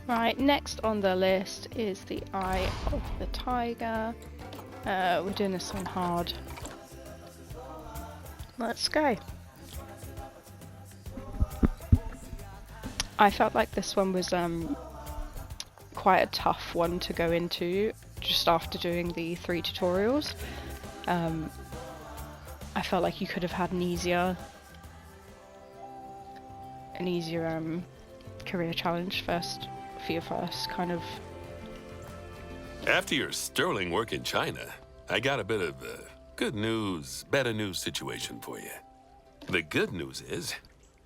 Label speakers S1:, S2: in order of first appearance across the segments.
S1: Right, next on the list is the Eye of the Taiga. We're doing this on hard. Let's go. I felt like this one was quite a tough one to go into just after doing the 3 tutorials. I felt like you could have had an easier career challenge first for your first kind of.
S2: After your sterling work in China, I got a bit of good news, better news situation for you. The good news is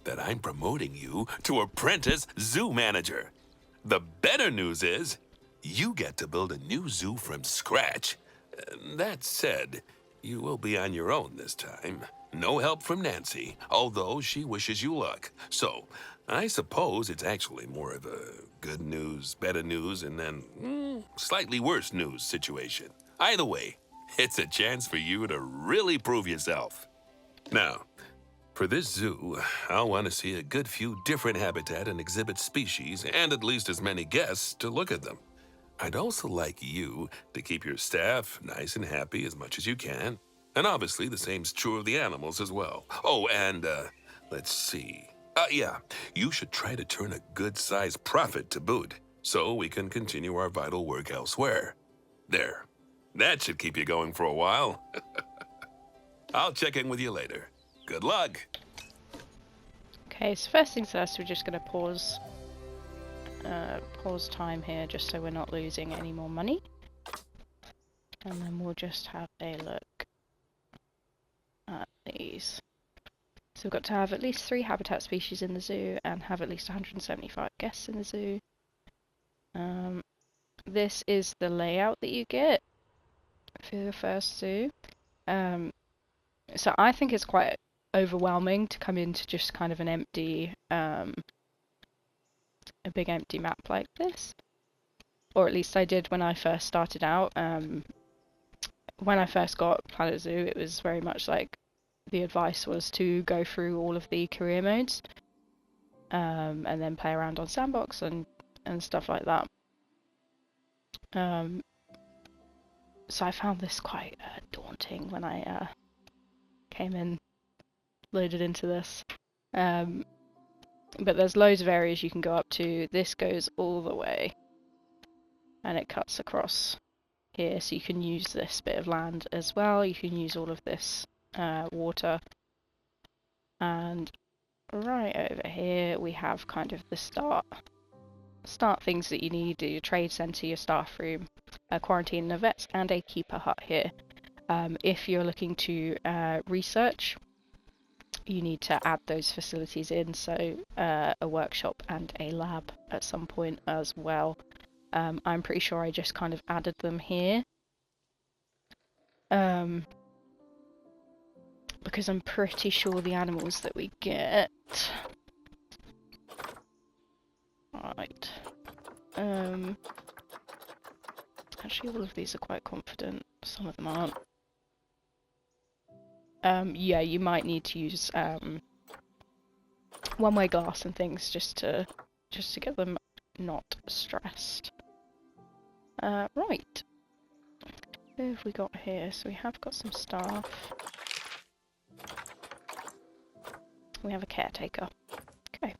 S2: that I'm promoting you to apprentice zoo manager. The better news is you get to build a new zoo from scratch. That said, you will be on your own this time. No help from Nancy, although she wishes you luck. So, I suppose it's actually more of a good news, better news, and then slightly worse news situation. Either way, it's a chance for you to really prove yourself. Now, for this zoo, I'll want to see a good few different habitat and exhibit species and at least as many guests to look at them. I'd also like you to keep your staff nice and happy as much as you can. And obviously the same's true of the animals as well. Oh, and let's see. Yeah, you should try to turn a good-sized profit to boot so we can continue our vital work elsewhere. There. That should keep you going for a while. I'll check in with you later. Good luck.
S1: Okay, so first things first, we're just going to pause time here just so we're not losing any more money. And then we'll just have a look at these. So we've got to have at least 3 habitat species in the zoo and have at least 175 guests in the zoo. This is the layout that you get for the first zoo. So I think it's quite overwhelming to come into just kind of an empty, a big empty map like this. Or at least I did when I first started out. When I first got Planet Zoo, it was very much like the advice was to go through all of the career modes, and then play around on Sandbox and stuff like that. So I found this quite daunting when I came in, loaded into this. But there's loads of areas you can go up to. This goes all the way, and it cuts across here, so you can use this bit of land as well. You can use all of this water. And right over here we have kind of the start things that you need: your trade centre, your staff room, a quarantine of vets, and a keeper hut here. If you're looking to research, you need to add those facilities in, so a workshop and a lab at some point as well. I'm pretty sure I just kind of added them here. Because I'm pretty sure the animals that we get... Right. Actually, all of these are quite confident. Some of them aren't. Yeah, you might need to use one-way glass and things just to get them not stressed. Right. Who have we got here? So we have got some staff. We have a caretaker. Okay.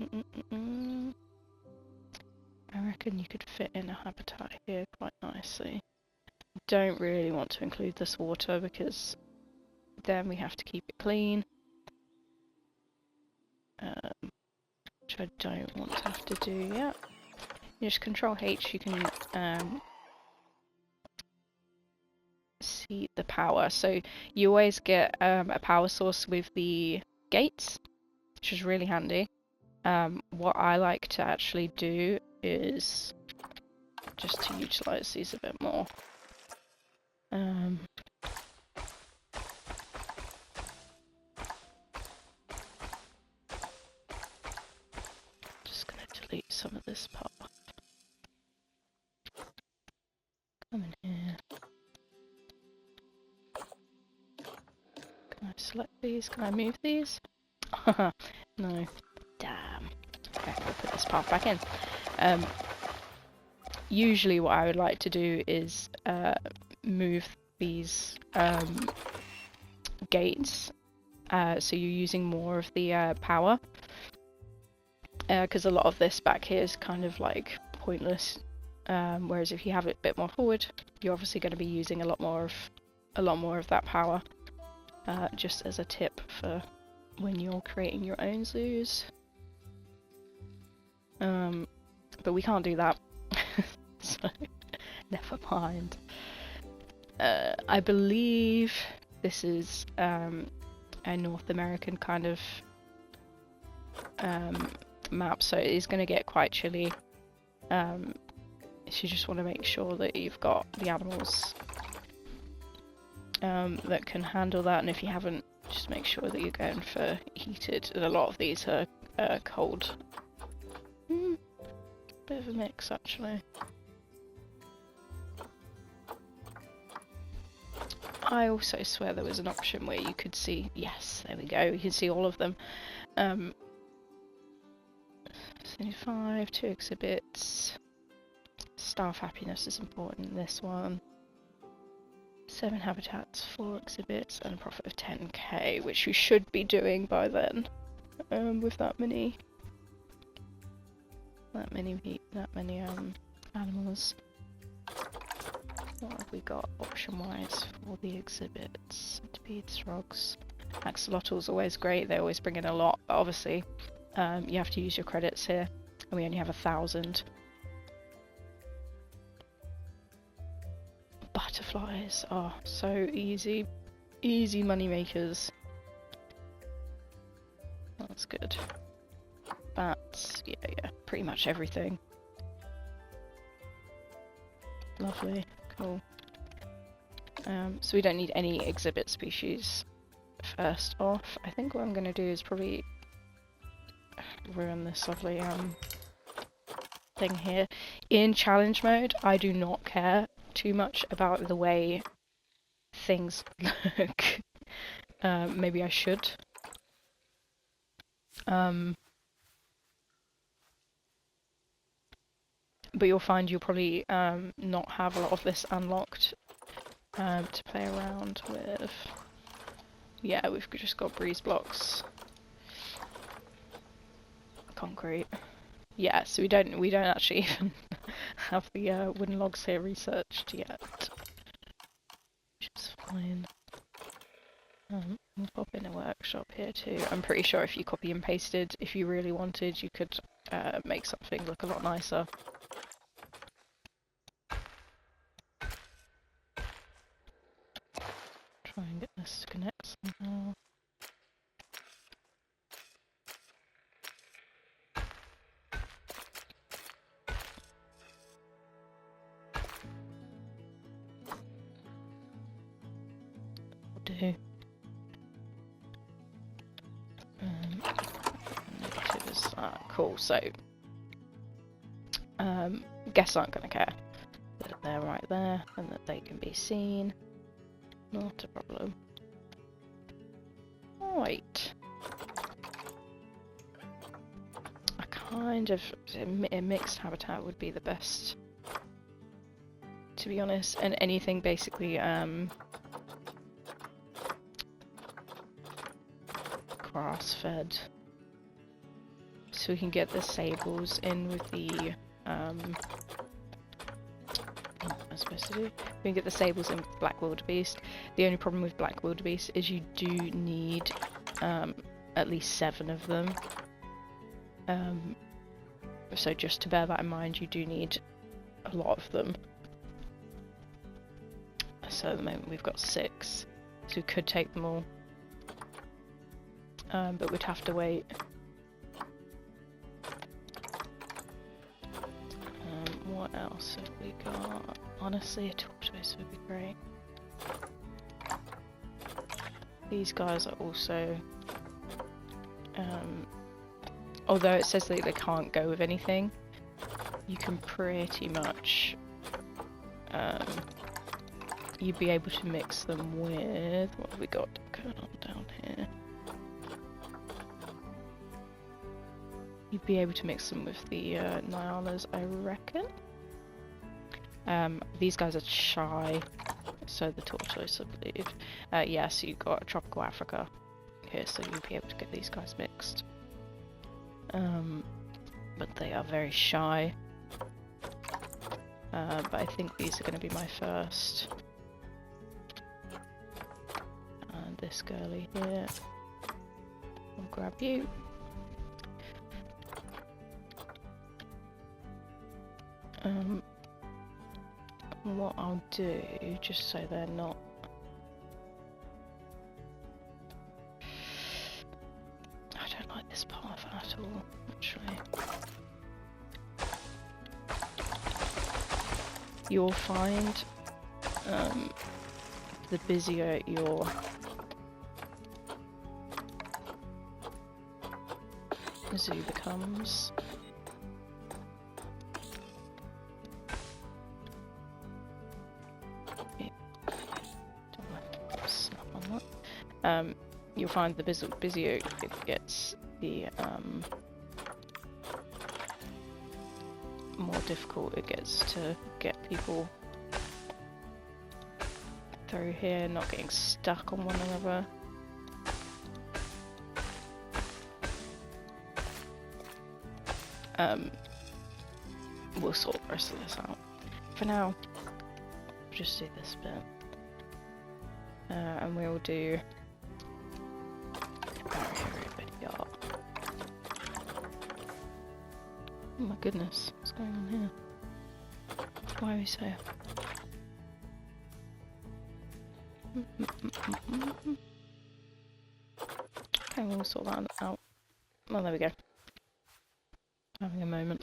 S1: I reckon you could fit in a habitat here quite nicely. Don't really want to include this water because then we have to keep it clean. Which I don't want to have to do yet. You just control H, you can see the power. So you always get a power source with the gates, which is really handy. What I like to actually do is just to utilize these a bit more. Just gonna delete some of this part. Come in here. Can I select these? Can I move these? No. Damn. Okay, we'll put this path back in. Usually what I would like to do is move these gates so you're using more of the power, because a lot of this back here is kind of like pointless, whereas if you have it a bit more forward, you're obviously going to be using a lot more of that power, just as a tip for when you're creating your own zoos. But we can't do that. So, never mind. I believe this is a North American kind of map, so it is going to get quite chilly. So you just want to make sure that you've got the animals that can handle that, and if you haven't, just make sure that you're going for heated, and a lot of these are cold. Bit of a mix, actually. I also swear there was an option where you could see, yes, there we go, you can see all of them. 75, 2 exhibits. Staff happiness is important in this one. 7 habitats, 4 exhibits, and a profit of 10k, which we should be doing by then, with that many animals. What have we got option-wise for the exhibits? Centipedes, frogs. Axolotls always great, they always bring in a lot, but obviously you have to use your credits here, and we only have 1,000. Butterflies are so easy money makers. That's good. Bats, yeah, pretty much everything. Lovely, cool. So we don't need any exhibit species first off. I think what I'm going to do is probably ruin this lovely thing here. In challenge mode, I do not care too much about the way things look. Maybe I should. But you'll find you'll probably not have a lot of this unlocked to play around with. Yeah, we've just got breeze blocks, concrete. Yeah, so we don't actually even have the wooden logs here researched yet, which is fine. We'll pop in a workshop here too. I'm pretty sure if you copy and pasted, if you really wanted, you could make something look a lot nicer. Try and get this to connect somehow. Do. Negative is that. Cool, so guests aren't going to care that they're right there and that they can be seen. Not a problem. Right. A kind of a mixed habitat would be the best, to be honest, and anything basically grass fed, so we can get the sables in with the what am I supposed to do? We can get the sables in with black wildebeest. The only problem with black wildebeest is you do need at least 7 of them, so just to bear that in mind, you do need a lot of them. So at the moment we've got 6, so we could take them all. But we'd have to wait. What else have we got? Honestly, a tortoise would be great. These guys are also... although it says that they can't go with anything, you can pretty much... you'd be able to mix them with... What have we got going on down here? You'd be able to mix them with the Nyalas, I reckon. These guys are shy, so the tortoise, I believe. Yeah, so you've got tropical Africa here, so you'll be able to get these guys mixed. But they are very shy. But I think these are going to be my first. And this girly here. I'll grab you. What I'll do, just so they're not... I don't like this path at all, actually. You'll find the busier your zoo becomes, you'll find the busier it gets, the more difficult it gets to get people through here, not getting stuck on one another. We'll sort the rest of this out. For now, we'll just do this bit. And we'll do yard. Oh my goodness, what's going on here? Why are we so... Okay, we'll sort that out. Well, there we go. Having a moment.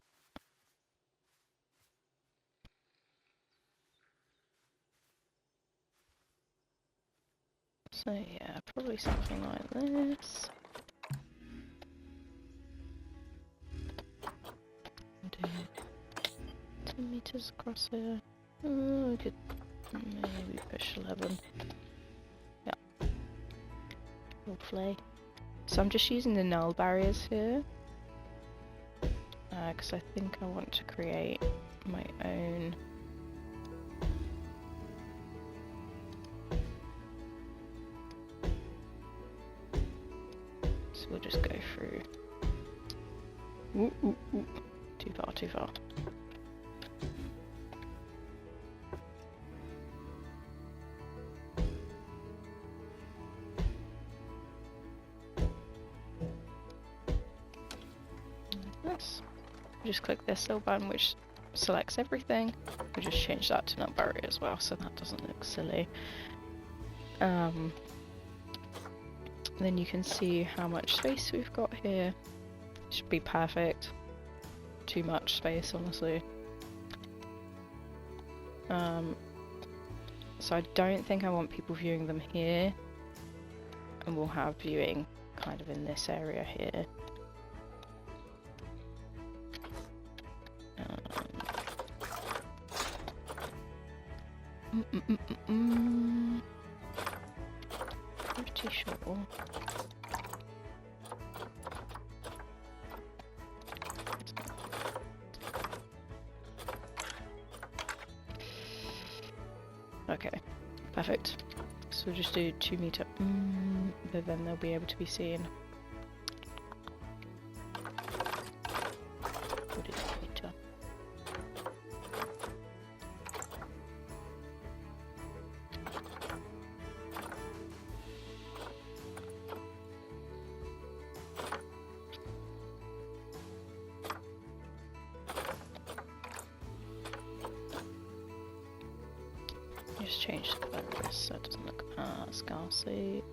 S1: So yeah, probably something like this. Do 10 meters across here. Oh, we could maybe push 11. Yeah. Hopefully. So I'm just using the null barriers here. Because I think I want to create my own so we'll just go through. Ooh, ooh, ooh. Too far, too far. Like this. Just click this little button which selects everything. We'll just change that to not barrier as well, so that doesn't look silly. Then you can see how much space we've got here. Should be perfect. Too much space, honestly. So I don't think I want people viewing them here, and we'll have viewing kind of in this area here. Pretty sure. Okay, perfect. So we'll just do 2 meter, but then they'll be able to be seen. What is meter? Just change the colour of this so it doesn't look as scarcely.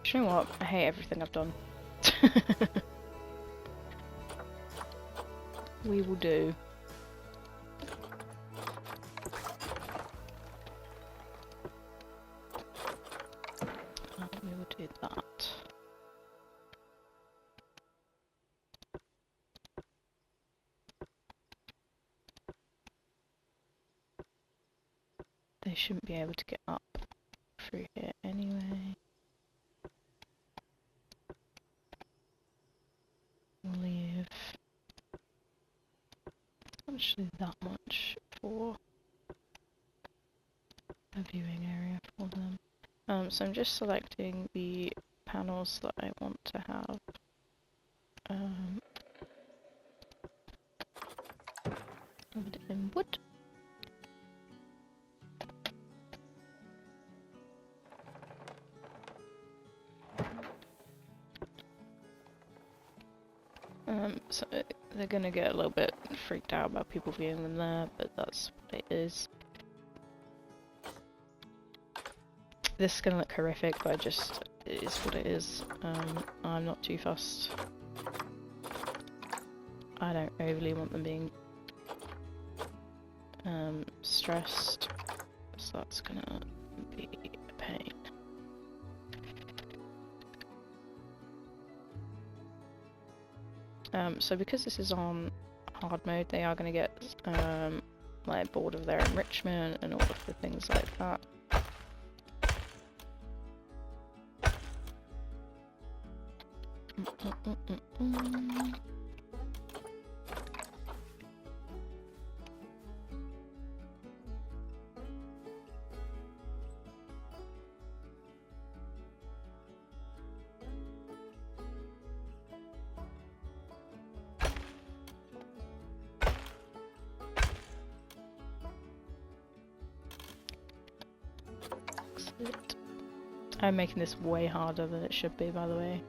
S1: Do you know what? I hate everything I've done. We will do. we'll do that. They shouldn't be able to get up through here anyway. We'll leave actually that much for a viewing area for them. So I'm just selecting the panels that I want to have. Covered in wood. So they're gonna get a little bit freaked out about people viewing them there, but that's what it is. This is gonna look horrific, but it is what it is. I'm not too fussed. I don't overly want them being stressed, so that's gonna be a pain. So because this is on hard mode, they are going to get like bored of their enrichment and all of the things like that. I'm making this way harder than it should be, by the way.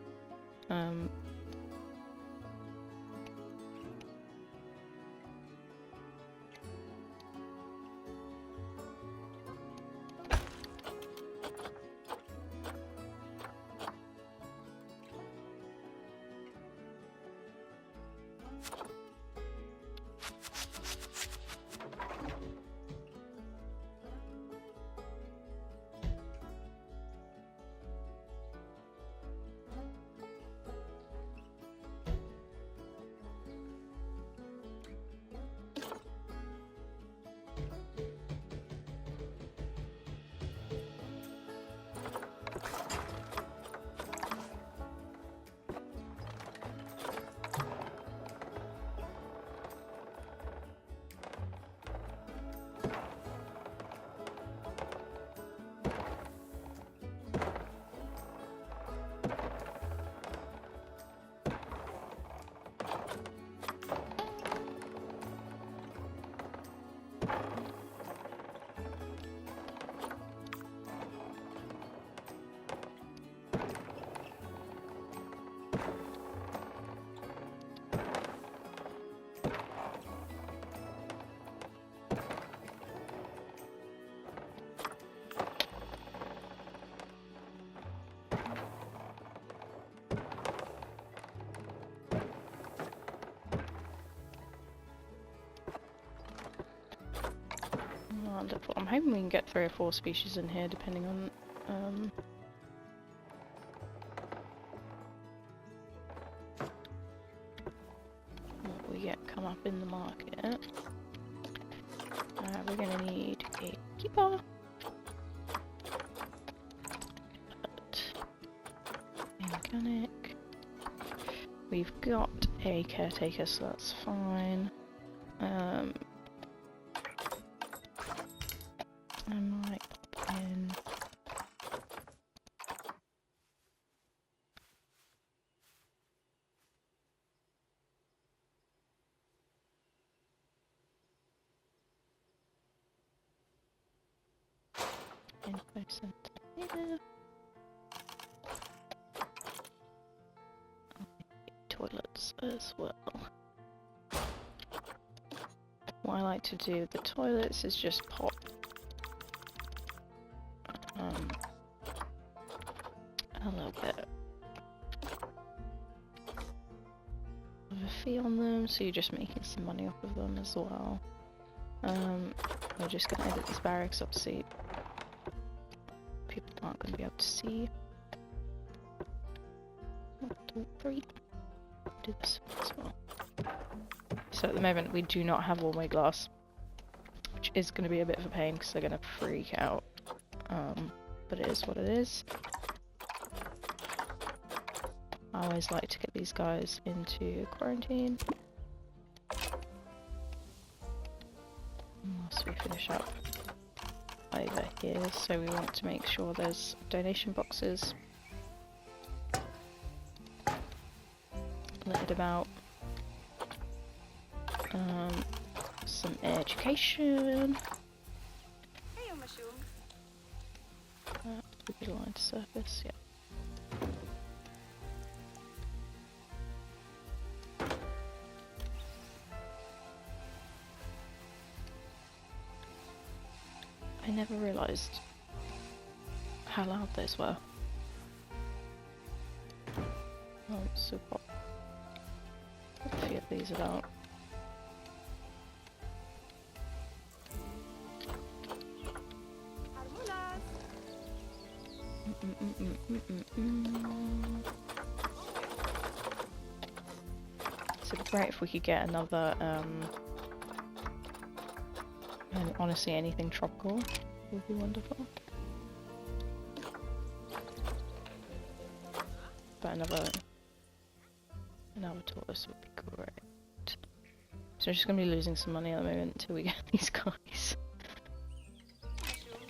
S1: Wonderful. I'm hoping we can get 3 or 4 species in here, depending on what we get come up in the market. We're gonna need a keeper. Organic. We've got a caretaker, so that's fine. I might pop in info center here. Toilets as well. What I like to do with the toilets is just pop a little bit of a fee on them, so you're just making some money off of them as well. We're just going to edit this barracks, obviously people aren't going to be able to see. 3. Do this as well. So at the moment we do not have one-way glass, which is going to be a bit of a pain because they're going to freak out. But it is what it is. I always like to get these guys into quarantine. Whilst we finish up over here, so we want to make sure there's donation boxes littered about. Some education. Line to surface, yeah. I never realised how loud those were. Oh, so pop. A few of these about. So it'd be great if we could get another, and honestly anything tropical would be wonderful. But another tortoise would be great. So we're just going to be losing some money at the moment until we get these guys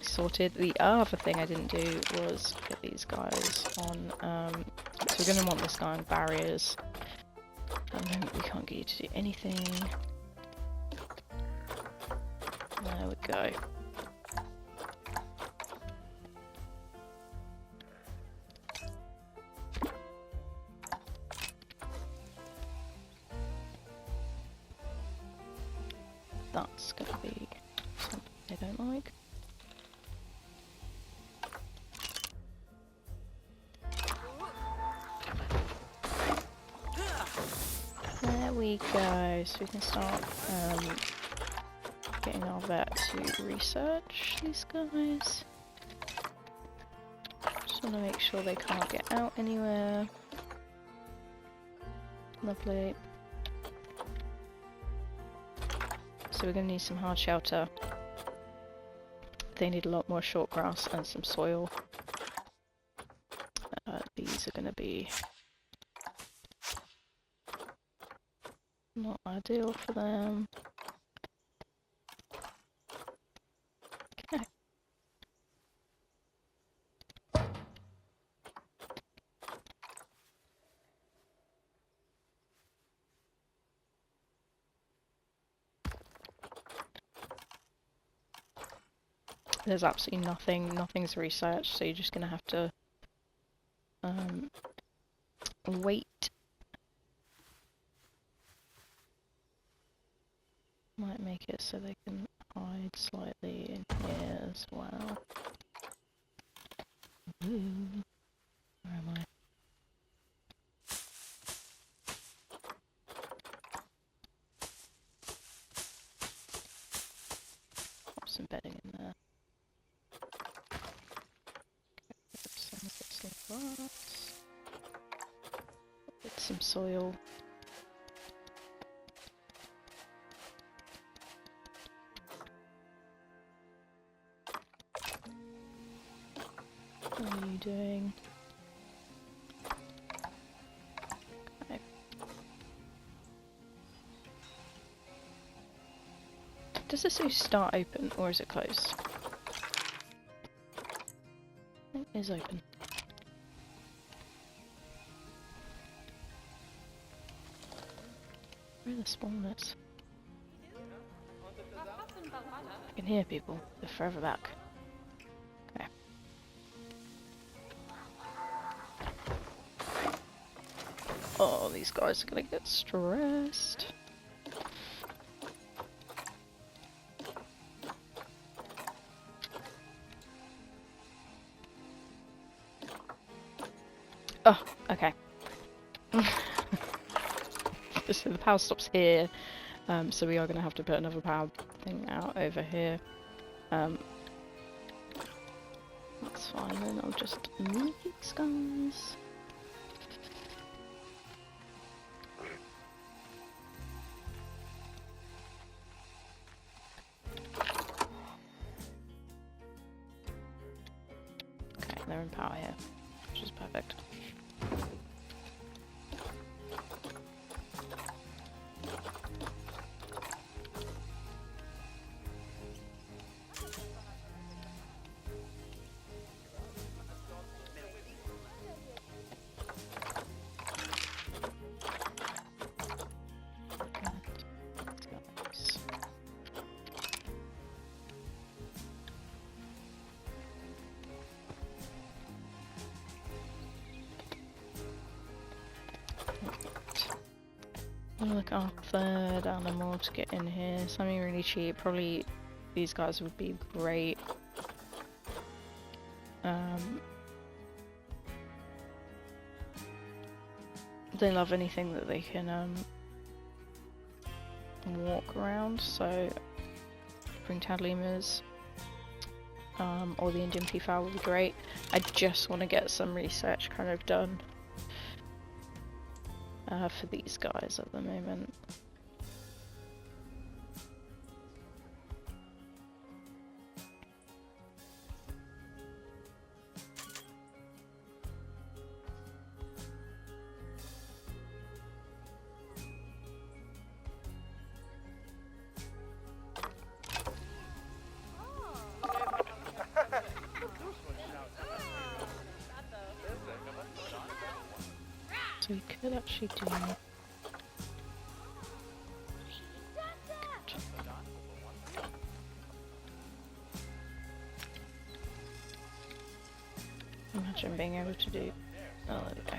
S1: sorted. The other thing I didn't do was get these guys on, so we're going to want this guy on barriers. At the moment we can't get you to do anything. There we go. That's going to be something I don't like. There we go, so we can start getting our vet to research these guys. Just want to make sure they can't get out anywhere. Lovely. So we're going to need some hard shelter. They need a lot more short grass and some soil. These are going to be not ideal for them. Okay. There's absolutely nothing's researched, so you're just gonna have to wait. Might make it so they can hide slightly in here as well. Ooh. Where am I? Pop some bedding in there. Some grass. Get some soil. What are you doing? Okay. Does this say start open or is it closed? It is open. Where are the spawners? I can hear people. They're further back. Okay. Oh, these guys are gonna get stressed. Oh, okay. So the power stops here, so we are going to have to put another power thing out over here. That's fine, then I'll just move these guys. they're in power here, which is perfect. Look, our third animal to get in here. Something really cheap. Probably these guys would be great. They love anything that they can walk around. So spring-tailed lemurs or the Indian peafowl would be great. I just want to get some research kind of done for these guys at the moment. So we could actually do... Imagine being able to do... Oh, there we go.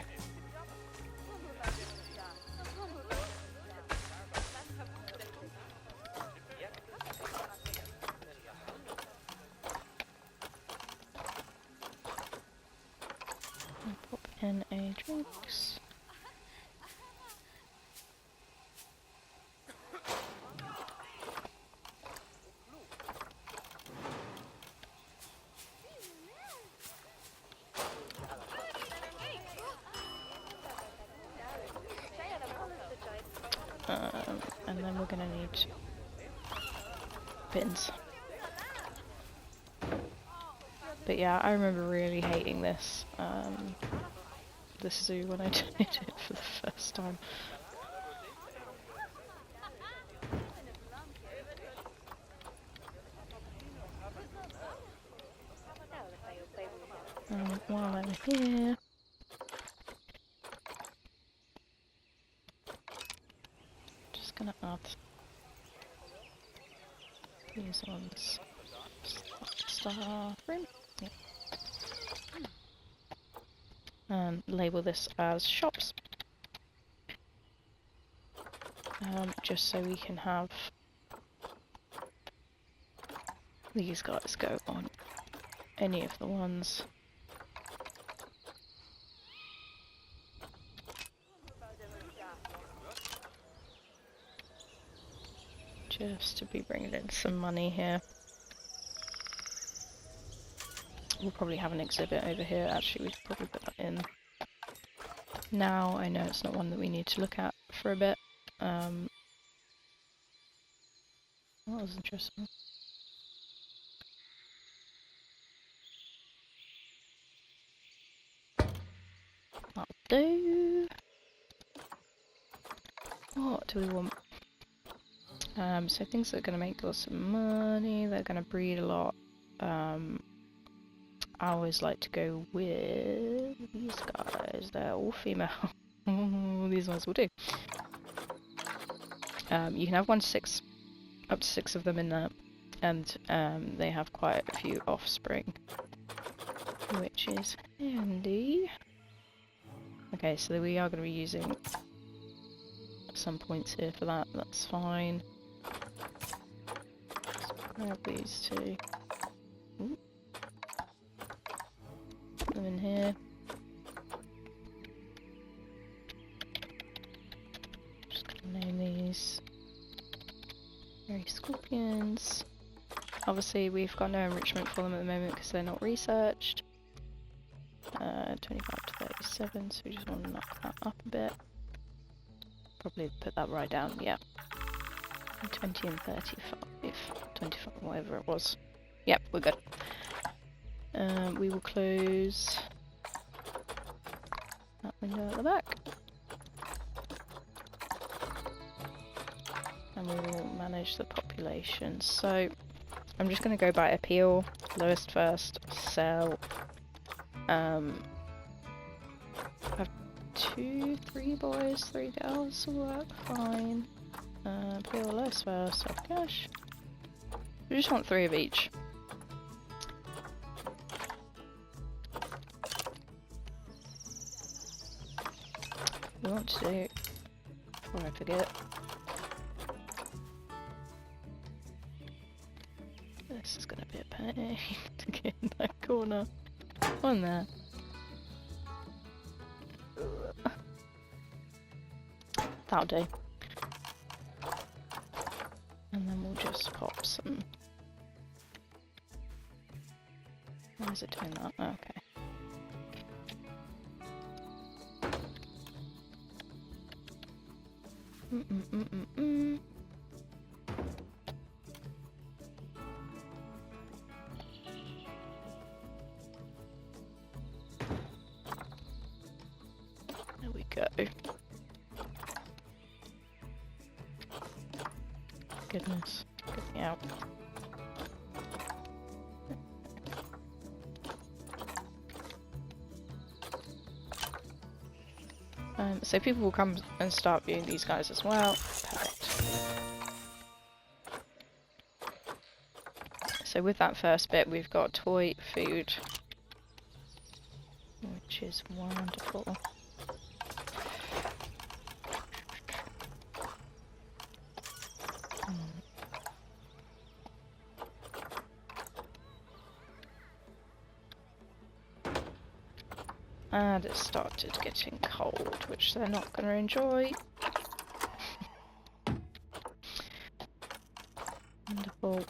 S1: I'll pop in a drinks. And then we're gonna need bins. But yeah, I remember really hating this zoo when I did it for the first time. While I'm here, just gonna add these ones. Star room. Yep. And label this as shops. Just so we can have these guys go on any of the ones. Just to be bringing in some money here. We'll probably have an exhibit over here. Actually, we should probably put that in now. I know it's not one that we need to look at for a bit. That was interesting. That'll do. What do we want? So things that are going to make lots of money, they're going to breed a lot. I always like to go with these guys. They're all female. These ones will do. You can have 1 to 6, up to 6 of them in there, and they have quite a few offspring, which is handy. Okay, so we are going to be using some points here for that. That's fine. Let's grab these two. Ooh. Put them in here. Just gonna name these Fairy Scorpions. Obviously we've got no enrichment for them at the moment because they're not researched. 25 to 37, so we just want to knock that up a bit. Probably put that right down, yeah. 20 and 35. 25, whatever it was. Yep, we're good. We will close that window at the back. And we will manage the population. So I'm just going to go by appeal, lowest first, sell. I have 2, 3 boys, 3 girls will work fine. Appeal, lowest first, self cash. We just want 3 of each. We want to do, before I forget, this is going to be a pain to get in that corner. On there. That'll do. And then we'll just pop some. Why is it doing that? Oh, okay. There we go. Goodness, get me out. So people will come and start viewing these guys as well. Perfect. So with that first bit, we've got toy, food, which is wonderful. And it started getting cold, which they're not going to enjoy. Wonderful.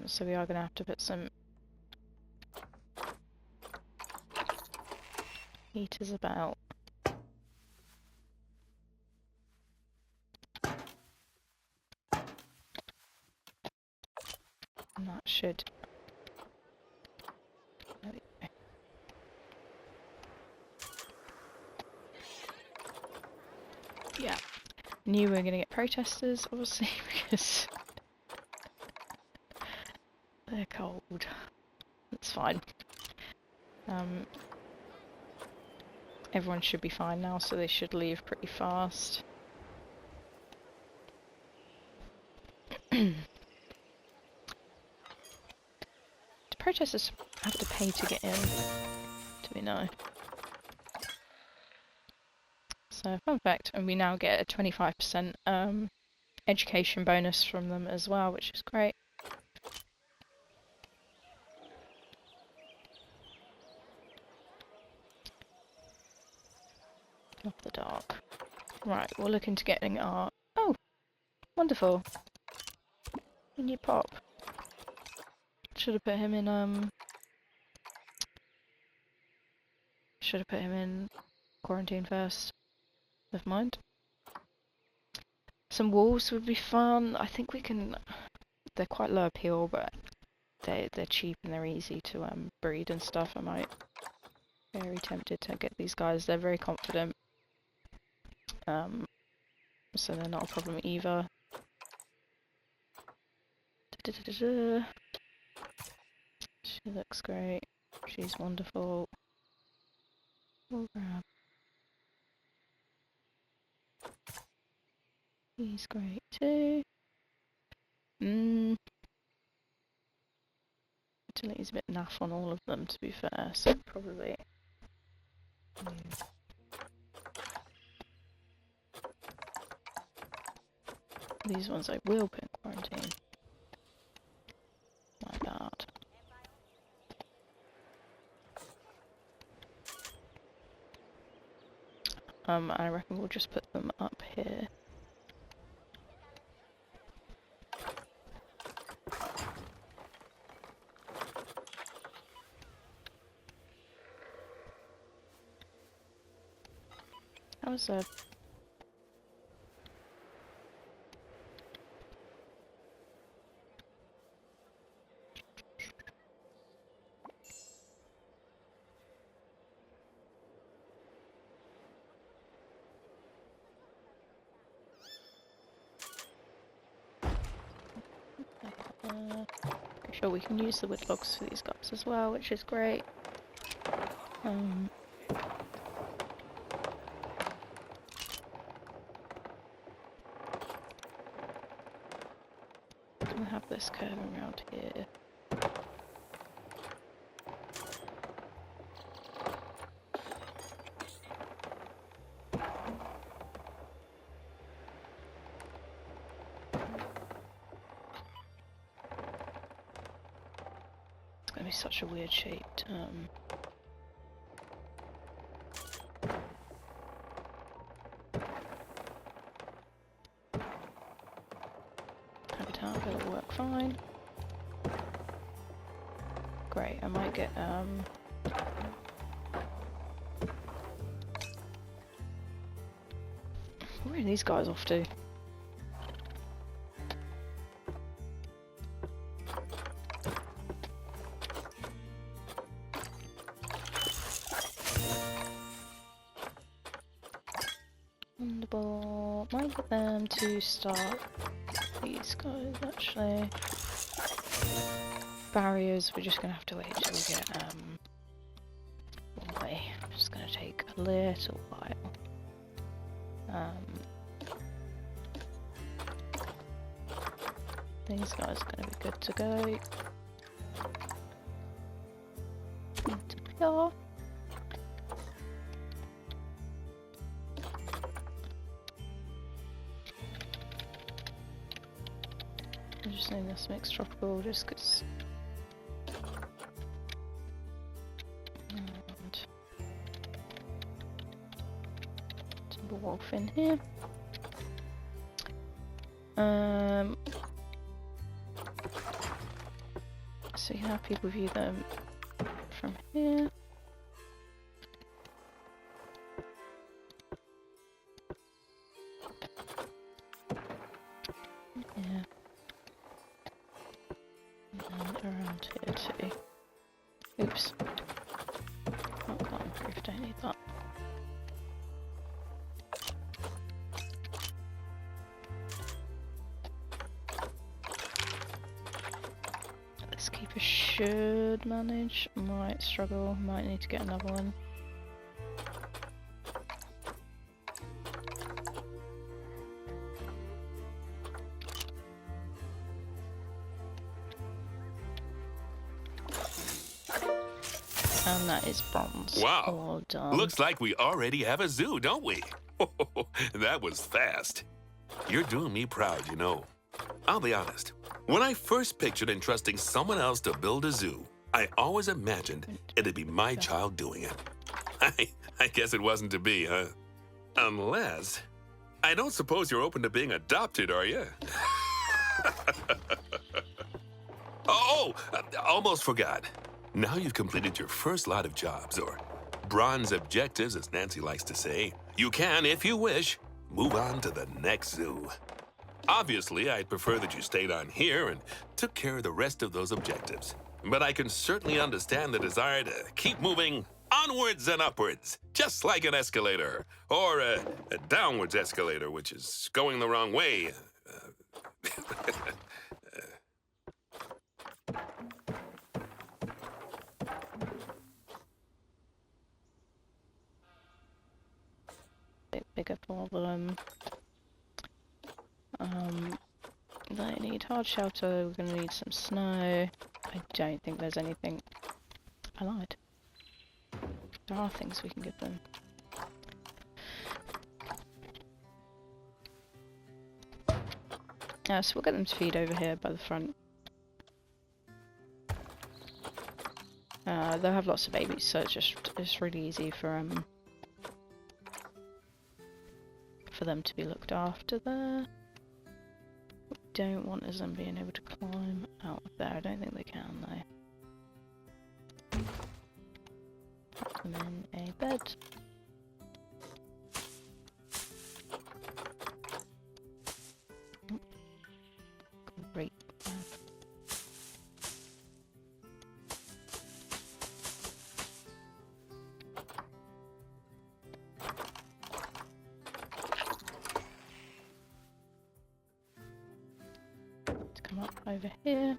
S1: So we are going to have to put some heaters about. And that should... There we go. Yeah. Knew we were going to get protesters, obviously, because they're cold. It's fine. Everyone should be fine now, so they should leave pretty fast. Do protesters have to pay to get in? Do we know? So, fun fact, and we now get a 25% education bonus from them as well, which is great. Love the dark. Right, we're looking to getting our... Oh! Wonderful! When you pop. Should have put him in, should have put him in quarantine first. Never mind. Some wolves would be fun. I think we can... They're quite low appeal, but they're cheap and they're easy to breed and stuff. I might be very tempted to get these guys. They're very confident. So they're not a problem either. She looks great. She's wonderful. We'll grab. He's great too. Utility's a bit naff on all of them, to be fair, so probably. These ones I will put in quarantine. My bad. I reckon we'll just put them up here. How's that? Pretty sure we can use the wood logs for these guys as well, which is great. I'm gonna have this curving around here. It's gonna be such a weird shaped habitat, but it'll work fine. Great, I might get where are these guys off to? Wonderful. Might get them to start these guys actually. Barriers, we're just gonna have to wait till we get away. It's gonna take a little while. These guys are gonna be good to go. Yeah. I'm just doing this mixed tropical just because. And timber wolf in here. So you can have people view them from here. Yeah. And around here too. Oops. Oh, can't improve, don't need that. This keeper should manage. Might struggle, might need to get another one. And that is bronze.
S2: Wow.
S1: All done.
S2: Looks like we already have a zoo, don't we? That was fast. You're doing me proud, you know. I'll be honest. When I first pictured entrusting someone else to build a zoo, I always imagined it'd be my child doing it. I guess it wasn't to be, huh? Unless... I don't suppose you're open to being adopted, are you? Almost forgot. Now you've completed your first lot of jobs, or bronze objectives, as Nancy likes to say. You can, if you wish, move on to the next zoo. Obviously, I'd prefer that you stayed on here and took care of the rest of those objectives. But I can certainly understand the desire to keep moving onwards and upwards, just like an escalator, or a downwards escalator, which is going the wrong way. Bigger problem. They need hard shelter, we're gonna need some snow. I don't think there's anything. I lied. There are things we can give them. So we'll get them to feed over here by the front. They'll have lots of babies, so it's really easy for them to be looked after there. What we don't want is them being able to climb out of there. I don't think they can though. Put them in a bed. Great. Come up over here.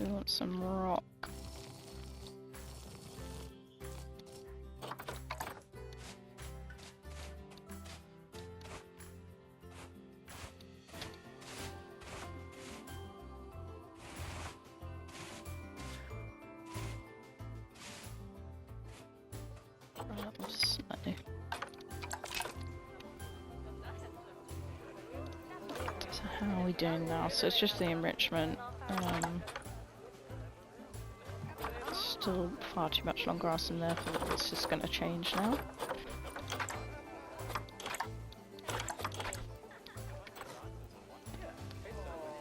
S1: We want some rock. Slightly. So how are we doing now? So it's just the enrichment. Still far too much long grass in there, but it's just going to change now.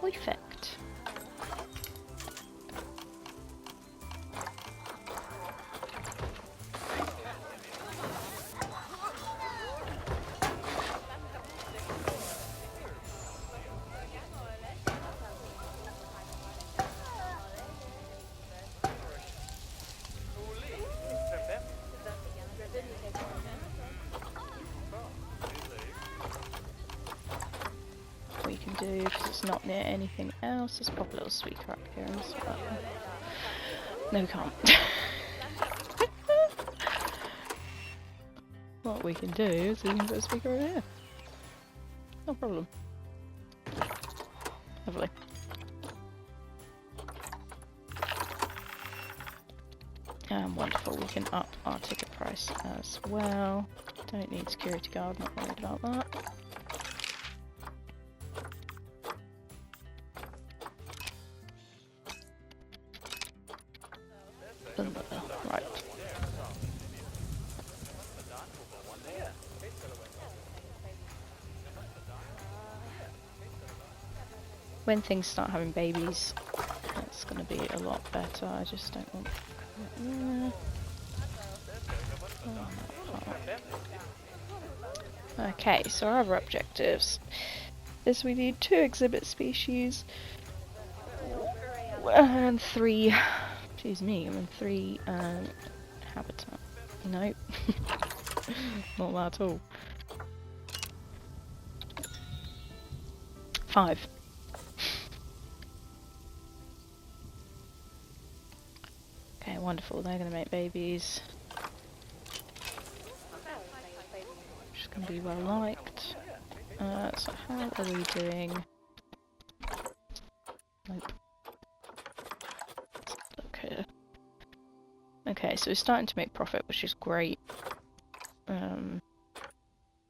S1: Perfect. We can do, because it's not near anything else, let's pop a little speaker up here as well. No, we can't. What we can do is we can put a speaker over here. No problem. Lovely. Wonderful, we can up our ticket price as well. Don't need security guard, not worried about that. Right. When things start having babies, it's going to be a lot better. I just don't want... Okay, so our other objectives is we need 2 exhibit species and 3... Excuse me, I mean 3 habitat. Nope. Not that at all. 5. Okay, wonderful. They're going to make babies. Which is going to be well liked. So how are we doing? Nope. Look here. Okay, so we're starting to make profit, which is great.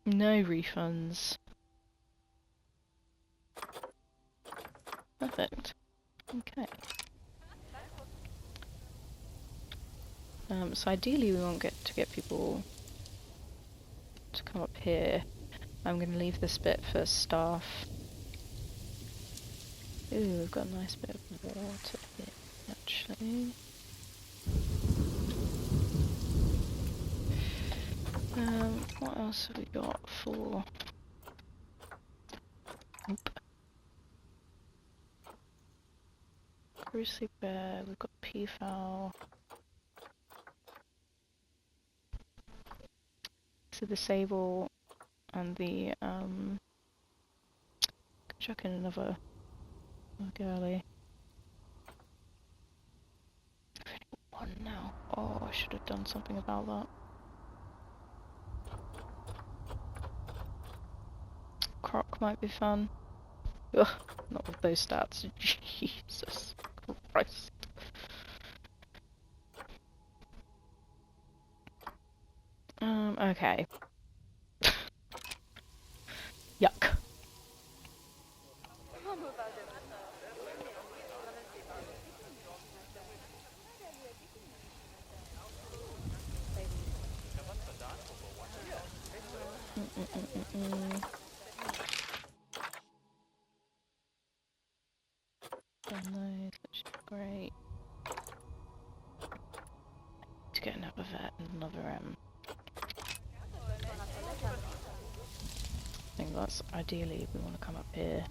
S1: No refunds. Perfect. Okay. So ideally we want to get people to come up here. I'm going to leave this bit for staff. Ooh, we've got a nice bit of water here, actually. What else have we got for... Nope. Grizzly bear, we've got peafowl. So the sable and the chuck in another girly. I've only got 1 now. Oh, I should have done something about that. Croc might be fun. Ugh, not with those stats. Jesus Christ. Okay. Yuck. Done those, which is great. To get another vet and another I think that's ideally we want to come up here.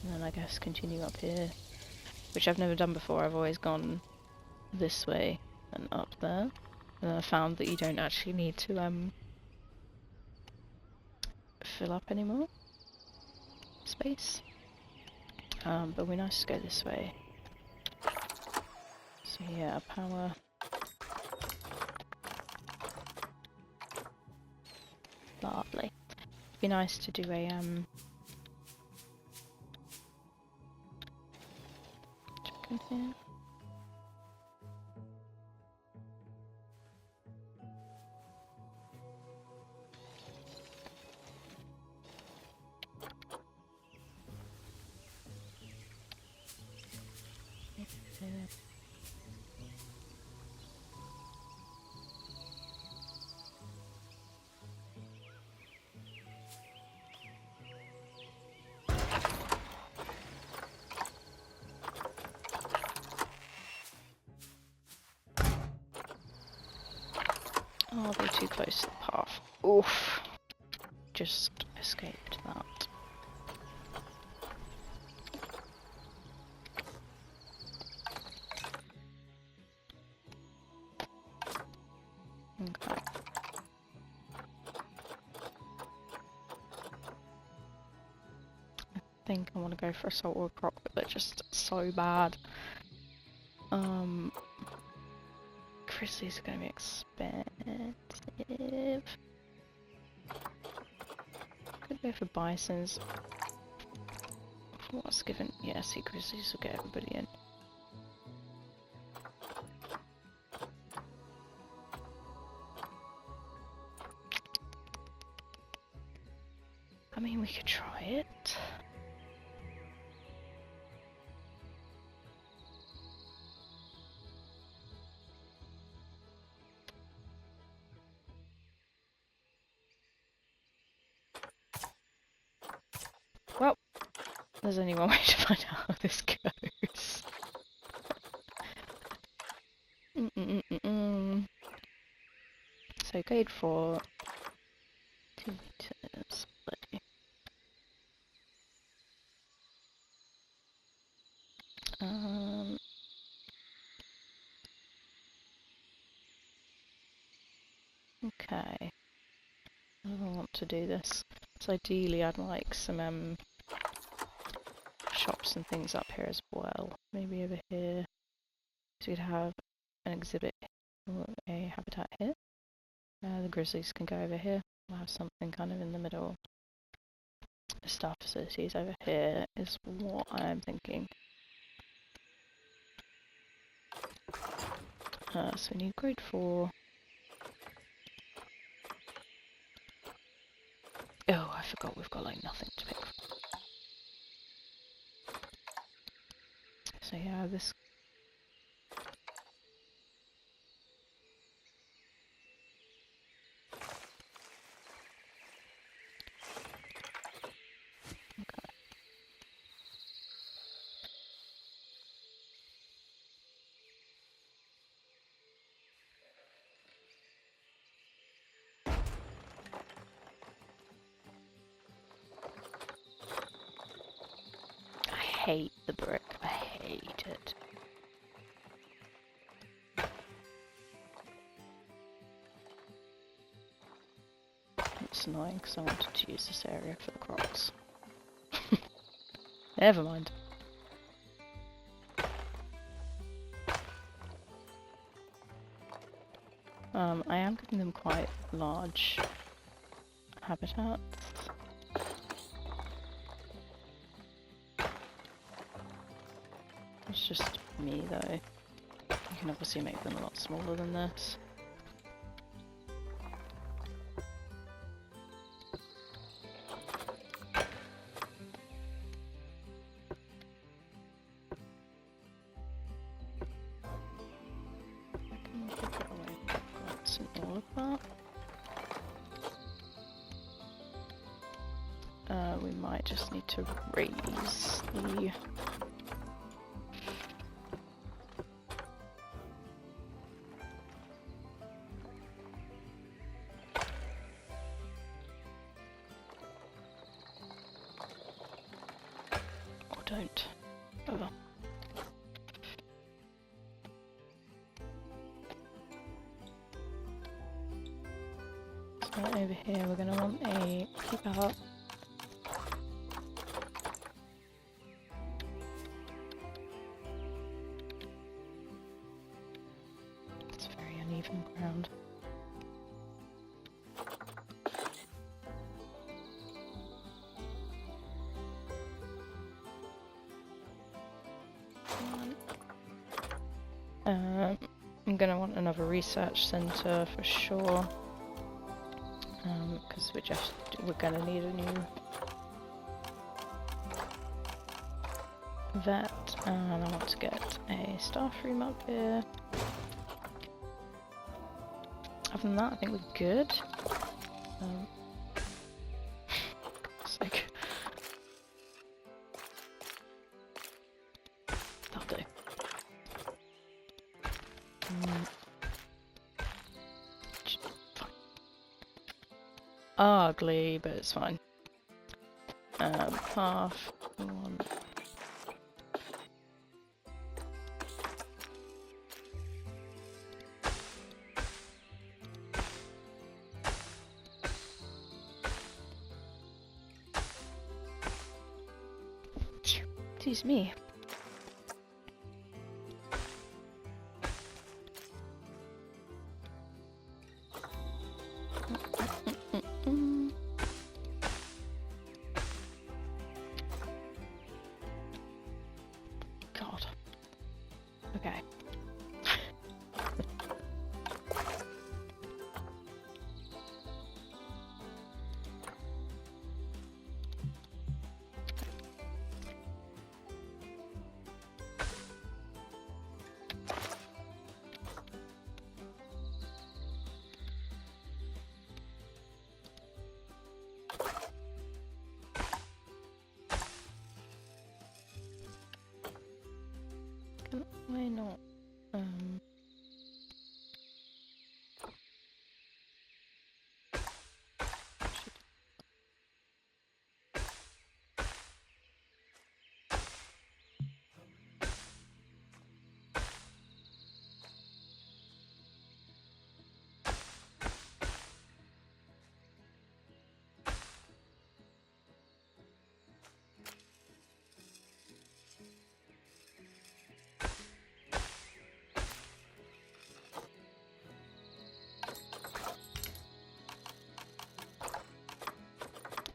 S1: And then I guess continue up here, which I've never done before. I've always gone this way and up there. And then I found that you don't actually need to fill up anymore. space. But it'd be nice to go this way. So yeah, power. Lovely. It'd be nice to do a check in here. Oh, they're too close to the path. Oof. Just escaped that. Okay. I think I want to go for a saltwater crop, but they're just so bad. Grizzlies are going to be expensive. Could go for bisons. What's given? Yeah, sea grizzlies will get everybody in. I mean, we could try it. Well, there's only one way to find out how this goes. So grade 4, 2 meters. Okay. I don't want to do this. So ideally I'd like some shops and things up here as well. Maybe over here. So we'd have an exhibit or a habitat here. The grizzlies can go over here. We'll have something kind of in the middle. The staff facilities over here is what I'm thinking. So we need grade 4. Oh, I forgot we've got like nothing to pick from. So yeah, this. Okay. I hate the brick. I hate it. It's annoying because I wanted to use this area for the crocs. Never mind. I am giving them quite large habitats. It's just me though. You can obviously make them a lot smaller than this. We might just need to raise the or don't. Oh well. So over here we're going to want a keep out. from ground. I'm gonna want another research center for sure, because we're gonna need a new vet, and I want to get a staff room up here. Other than that, I think we're good. Sake. That'll do. Fine. Ugly, but it's fine. Half one. Excuse me. God. Okay. Why not?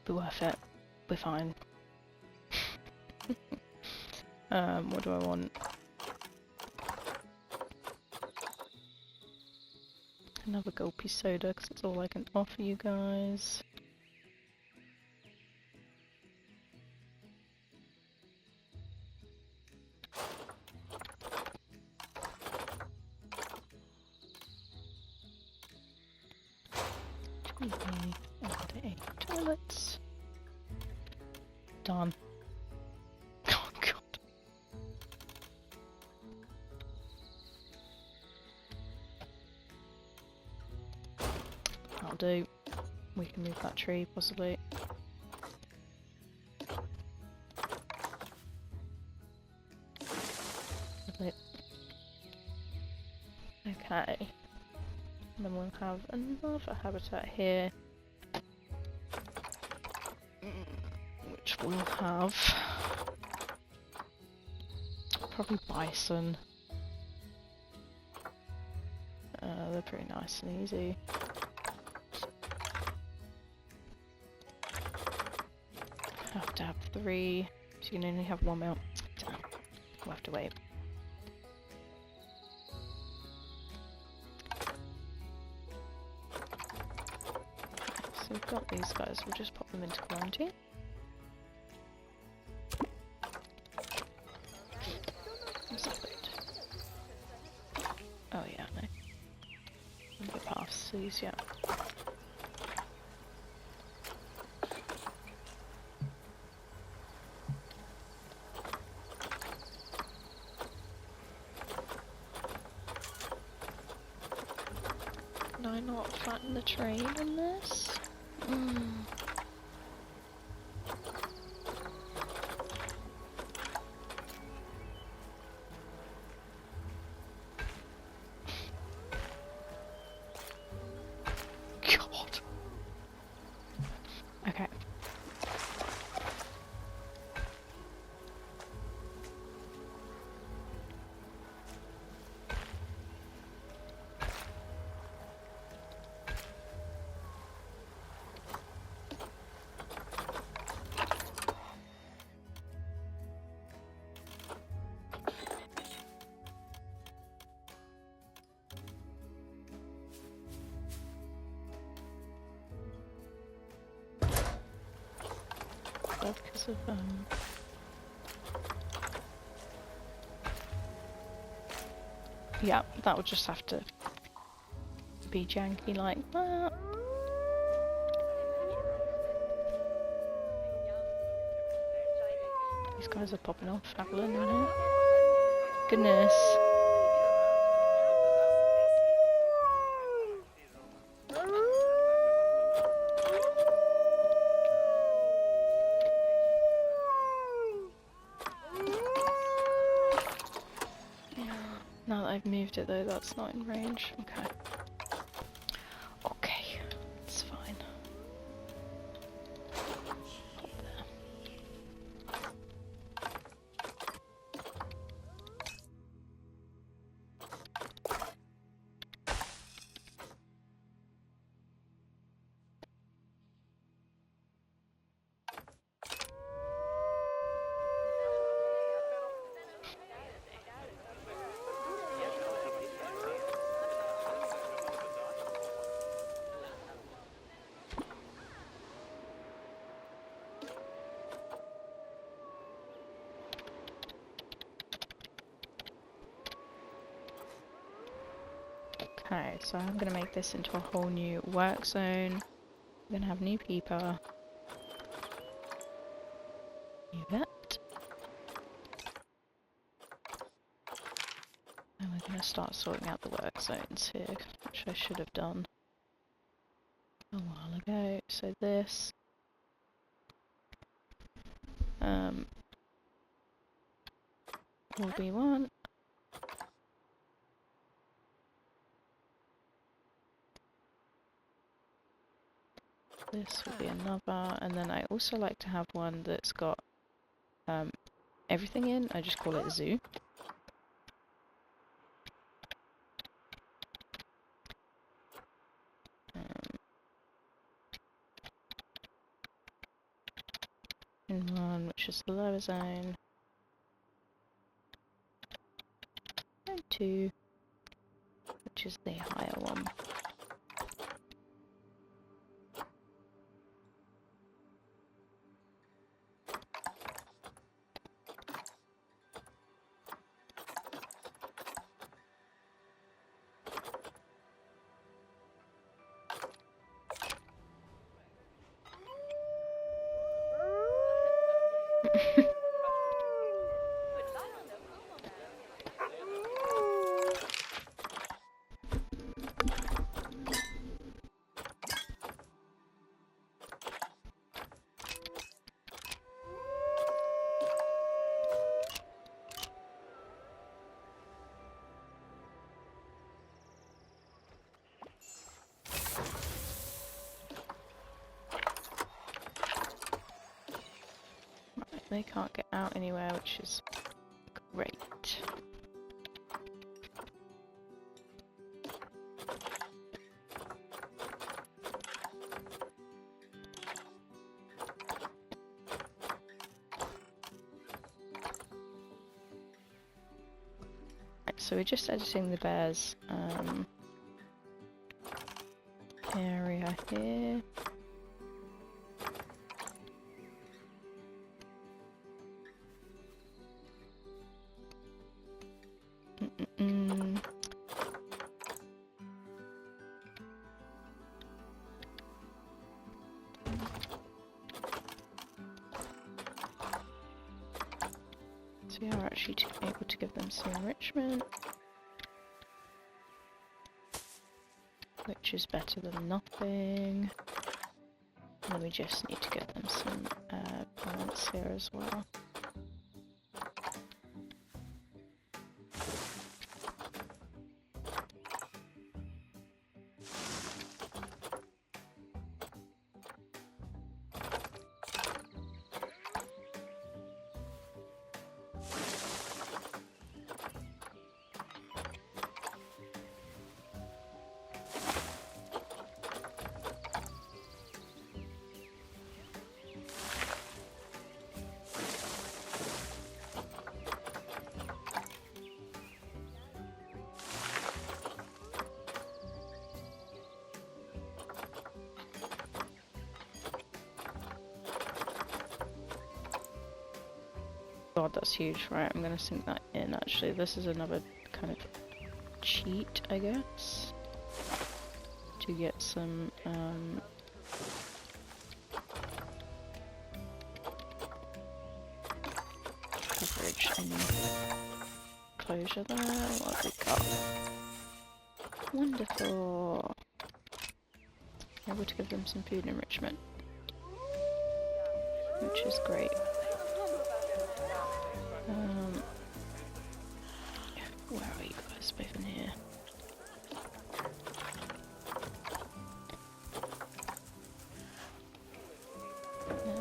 S1: Be worth it. We're fine. What do I want? Another gulpy soda, because it's all I can offer you guys. Toilets. Done. Oh god. That'll do. We can move that tree, possibly. Lovely. Okay. And then we'll have another habitat here. Which we'll have probably bison. They're pretty nice and easy. Have to have 3, so you can only have 1 mil. Damn, we'll have to wait. So we've got these guys, we'll just pop them into quarantine. Oh yeah, no. Number paths, these, yeah. Can I not flatten the train on this? God. Okay. well because of yeah, that would just have to be janky like that. These guys are popping off. Have a look in here. Goodness. Now that I've moved it though, that's not in range. Okay. Okay, it's fine. Pop there. Okay, so I'm going to make this into a whole new work zone. We're going to have new peeper. New vet. And we're going to start sorting out the work zones here, which I should have done a while ago. So this. Will be one. This will be another, and then I also like to have one that's got everything in. I just call it zoo. And one which is the lower zone. And two, which is the higher one. They can't get out anywhere, which is great. Right, so we're just editing the bears area here. So we are actually able to give them some enrichment, which is better than nothing. And then we just need to give them some balance here as well. God, that's huge. Right, I'm gonna sink that in, actually. This is another kind of cheat, I guess, to get some, coverage and closure there. What have we got? Wonderful. Able to give them some food enrichment, which is great. Where are you guys? Both in here.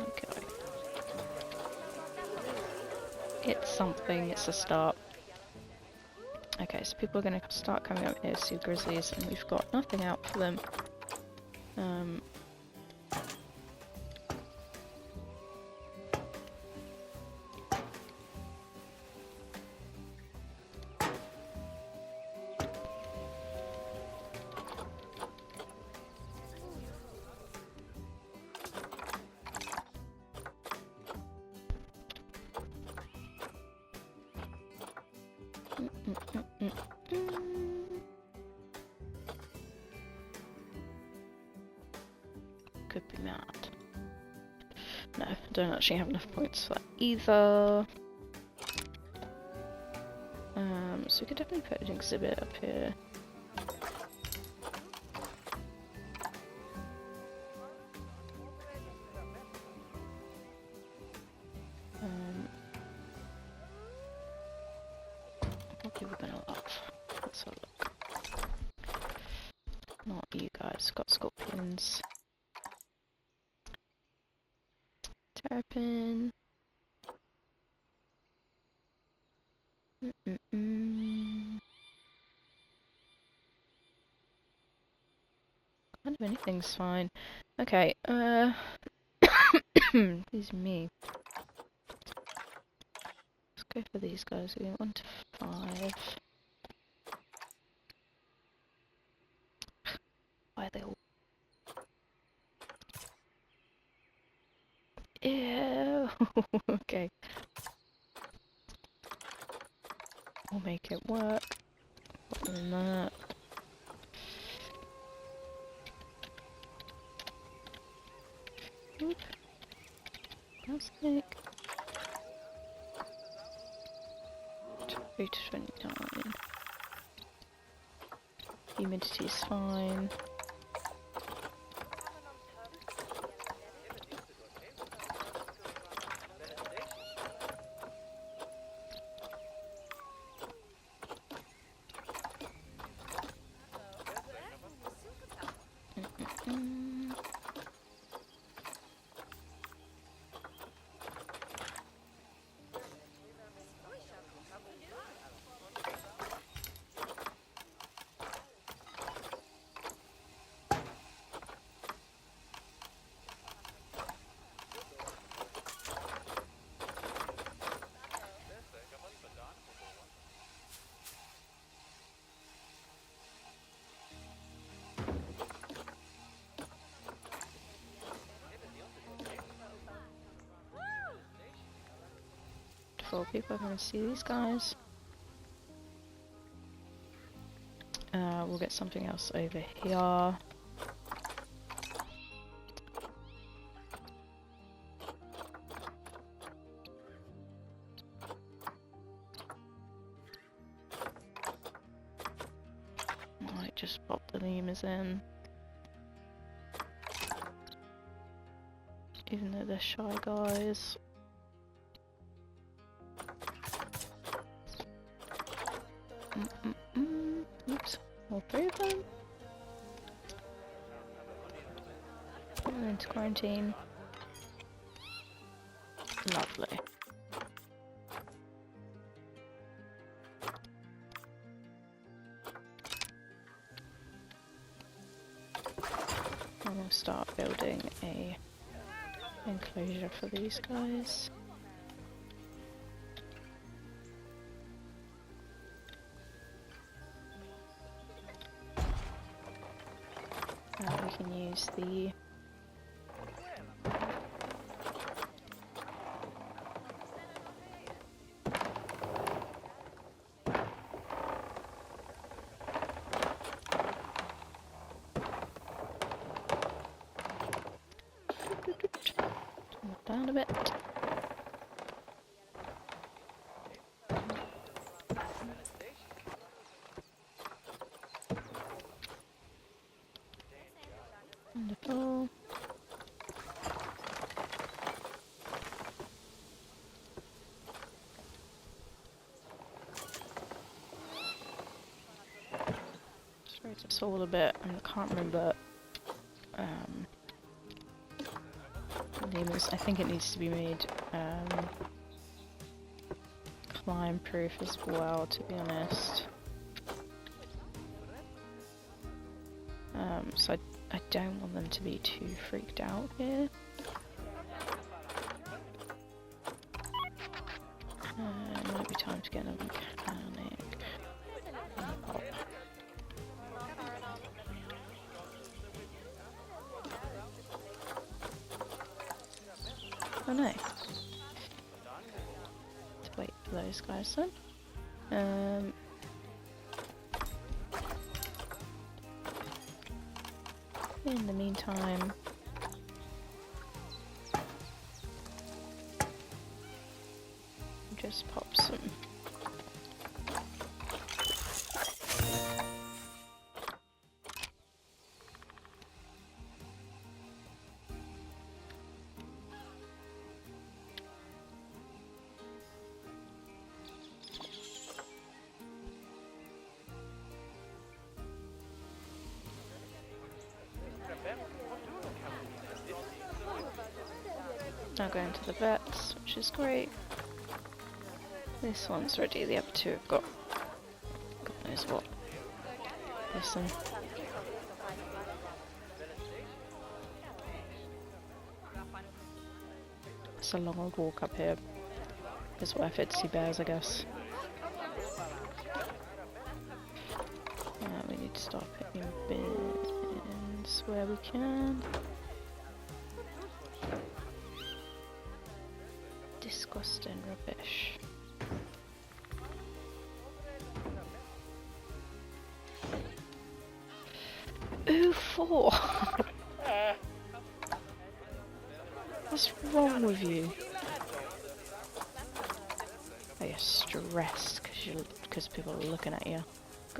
S1: Okay. It's something, it's a start. Okay, so people are going to start coming up here to see grizzlies, and we've got nothing out for them. Could be mad. No, I don't actually have enough points for that either. So we could definitely put an exhibit up here. What people are gonna love? Let's have a look. Not you guys, got scorpions. Terrapin. Kind of anything's fine. Okay, excuse me. Let's go for these guys. We get 1 to 5. Why are they all... Ew! Okay. We'll make it work. Other than that... Oop. Plastic. 3 to 29. Humidity's fine. Before people are going to see these guys. We'll get something else over here. Might just pop the lemurs in. Even though they're shy guys. Oops, all 3 of them. Put them into quarantine. Lovely. And we'll start building a enclosure for these guys. We can use the down a bit. Wonderful. Just raise this all a bit. I can't remember. I think it needs to be made climb proof as well, to be honest. So I don't want them to be too freaked out here. It might be time to get a mechanic. Pop. Oh no. To wait for those guys then. In the meantime, just pop some. Now going to the vets, which is great. This one's ready, the other two have got God knows what. Listen. It's a long old walk up here. It's worth it to see bears, I guess. We need to start putting bins where we can. Disgusting rubbish. Ooh, 4! What's wrong with you? Oh, you're stressed because people are looking at you.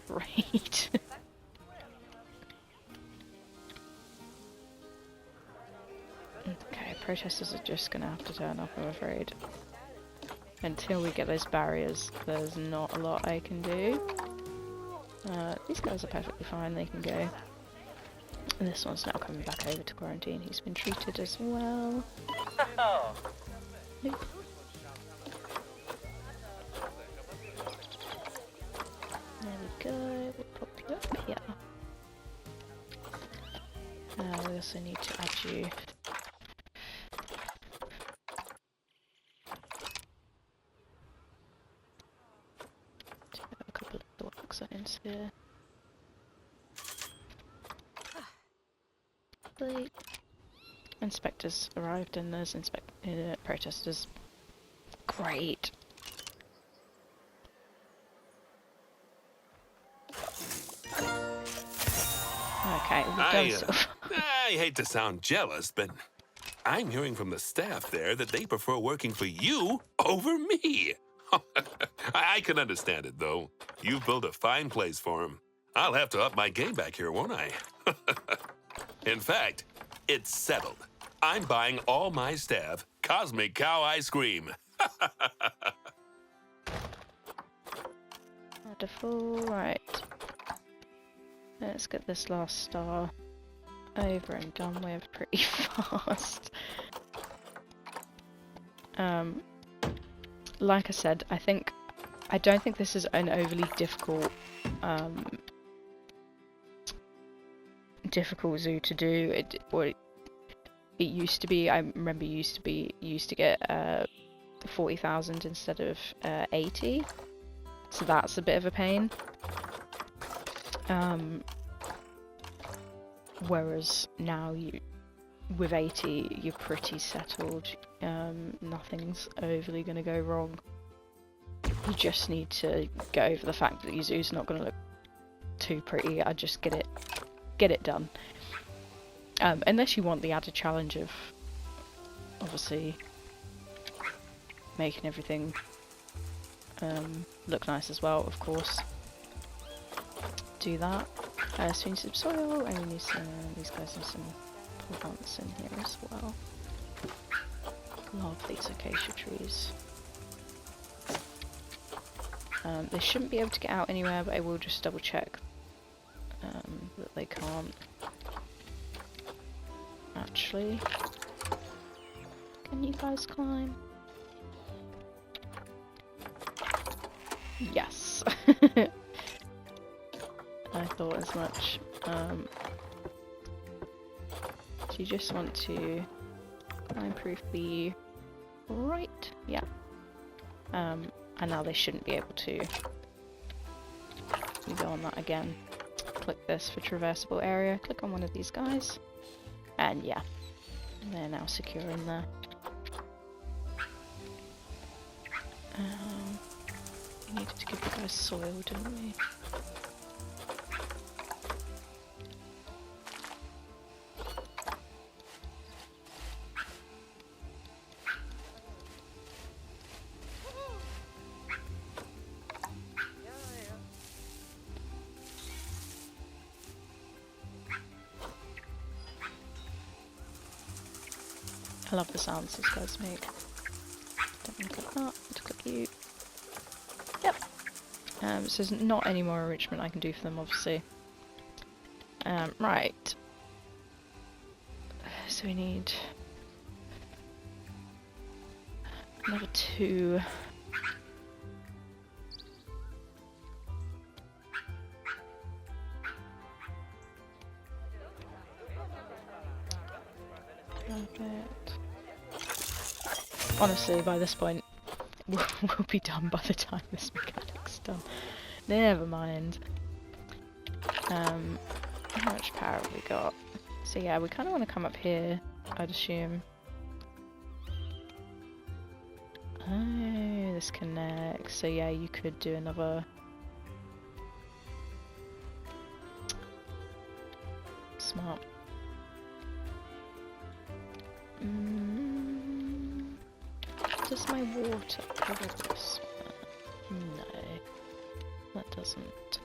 S1: Great. Okay, protesters are just gonna have to turn up, I'm afraid. Until we get those barriers, there's not a lot I can do. These guys are perfectly fine, they can go. And this one's now coming back over to quarantine. He's been treated as well. Nope. There we go, we'll pop you up here. We also need to add you. To a couple of work zones here. Inspectors arrived and there's protesters. Great. Okay, we've done stuff.
S2: I hate to sound jealous, but I'm hearing from the staff there that they prefer working for you over me. I can understand it, though. You built a fine place for them. I'll have to up my game back here, won't I? In fact, it's settled. I'm buying all my staff Cosmic Cow ice cream.
S1: Wonderful, right. Let's get this last star over and done with pretty fast. Like I said, I don't think this is an overly difficult zoo to do. It used to be. I remember you used to get 40,000 instead of 80, so that's a bit of a pain. Whereas now with 80 you're pretty settled. Nothing's overly going to go wrong. You just need to get over the fact that your zoo's not going to look too pretty. I just get it done. Unless you want the added challenge of obviously making everything look nice as well, of course. Do that. So we need some soil, and we need some, these guys need some plants in here as well. Love these acacia trees. They shouldn't be able to get out anywhere, but I will just double check that they can't. Actually, can you guys climb? Yes. I thought as much. Do you just want to climb-proof the right? Yeah. And now they shouldn't be able to. You go on that again. Click this for traversable area. Click on one of these guys. And yeah, they're now secure in there. We needed to give the guys soil, didn't we? I love the sounds these guys make. Don't look at that, look at you. Yep. So there's not any more enrichment I can do for them, obviously. Right. So we need another 2. Honestly, by this point, we'll be done by the time this mechanic's done. Never mind. How much power have we got? So yeah, we kind of want to come up here, I'd assume. Oh, this connects. So yeah, you could do another... Smart. Does my water cover this? No, that doesn't.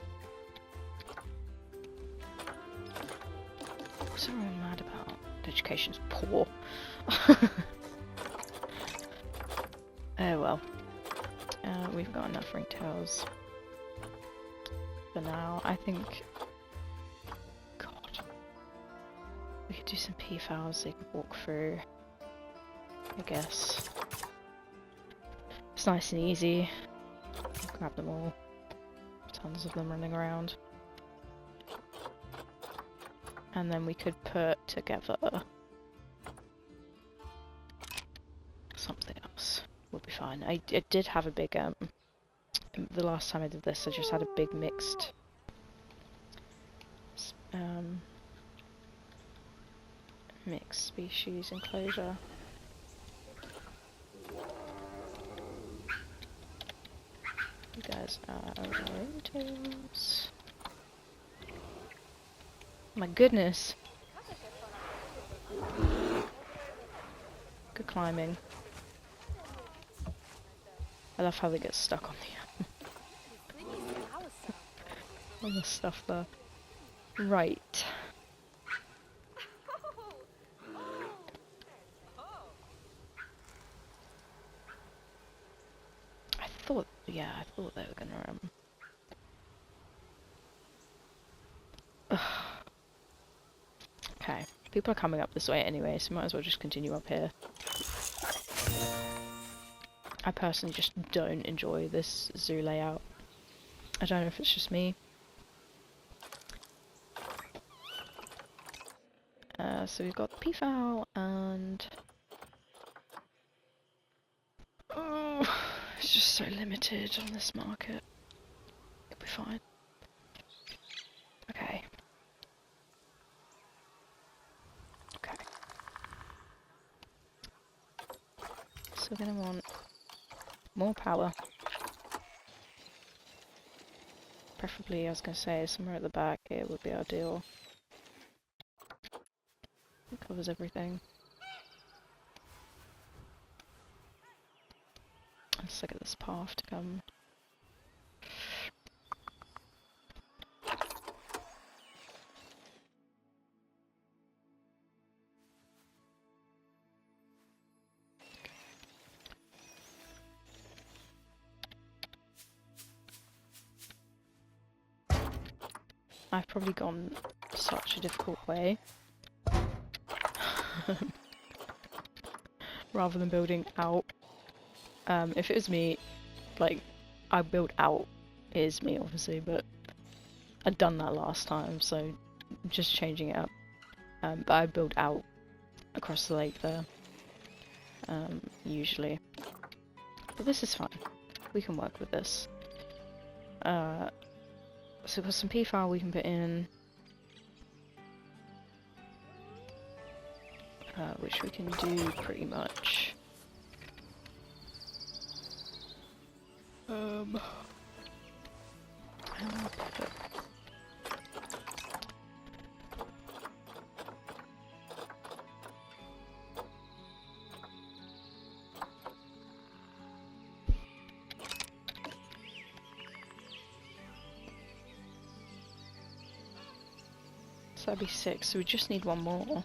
S1: What's everyone mad about? Education's poor. Oh well. We've got enough ringtails for now. I think... God. We could do some peafowls they could walk through, I guess. It's nice and easy. Grab them all. Tons of them running around. And then we could put together something else. Would be fine. I did have a big the last time I did this I just had a big mixed mixed species enclosure. You guys are ringtails. My goodness. Good climbing. I love how they get stuck on the on the stuff there. Right. I thought they were gonna Okay, people are coming up this way anyway, so might as well just continue up here. I personally just don't enjoy this zoo layout. I don't know if it's just me. So we've got the peafowl and... Oh, it's just so limited on this market. It'll be fine. Okay. Okay. So we're gonna want more power. Preferably, I was gonna say, somewhere at the back here would be ideal. It covers everything. Let's look at this path to come. I've probably gone such a difficult way. Rather than building out. If it was me, like, I built out is me obviously, but I'd done that last time, so just changing it up. But I build out across the lake there, usually. But this is fine. We can work with this. So we've got some peafowl we can put in. Which we can do pretty much. How do I put... So that'd be 6, so we just need one more.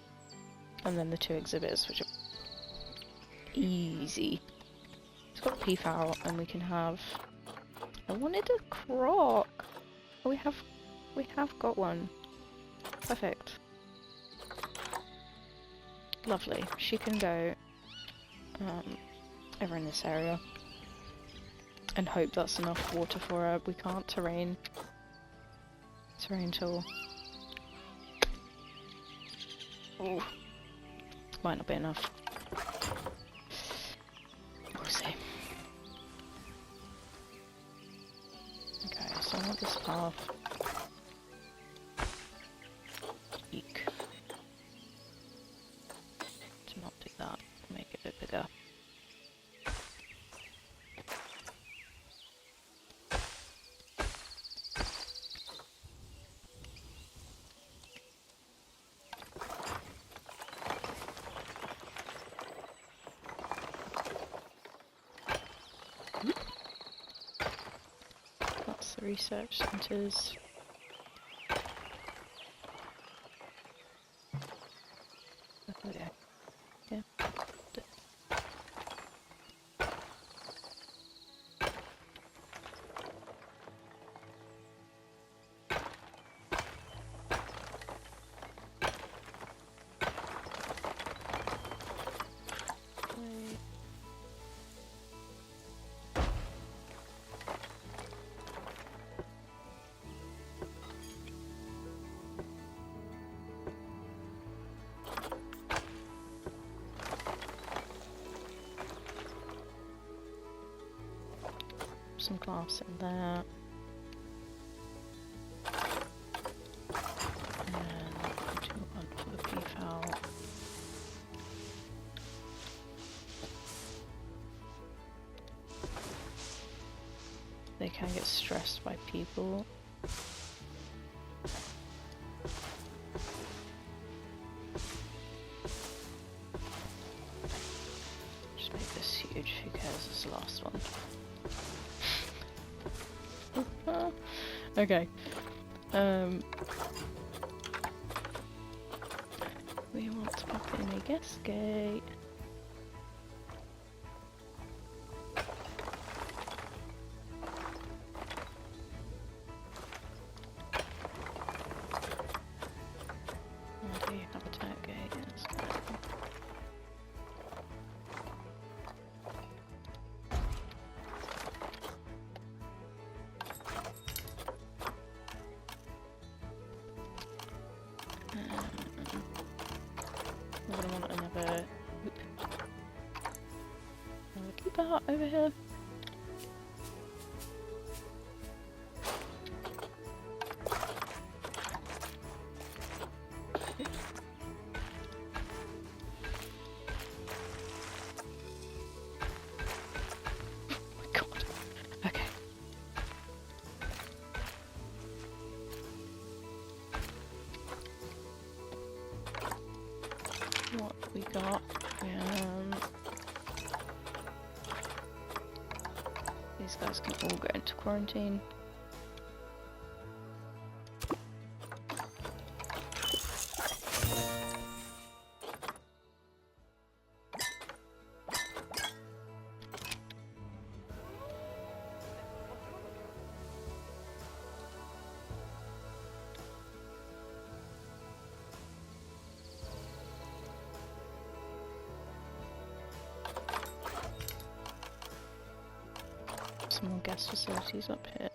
S1: And then the 2 exhibits, which are easy. It's got peafowl, and we can have... I wanted a croc! Oh, we have got one. Perfect. Lovely. She can go over in this area. And hope that's enough water for her. We can't terrain till... Oh. Might not be enough. We'll see. Okay, so I want this path. Eek. To not do that, make it a bit bigger. That's the research centres. Okay. Yeah. Some glass in there. And then do one for the peafowl. They can get stressed by people. Just make this huge, who cares, it's the last one. Okay. We want to pop in a guest gate. Do you have a tag gate? Yes. We're gonna want another keeper over here. Oh my god. Okay. What we got? guys can all go into quarantine. Some more gas facilities up here.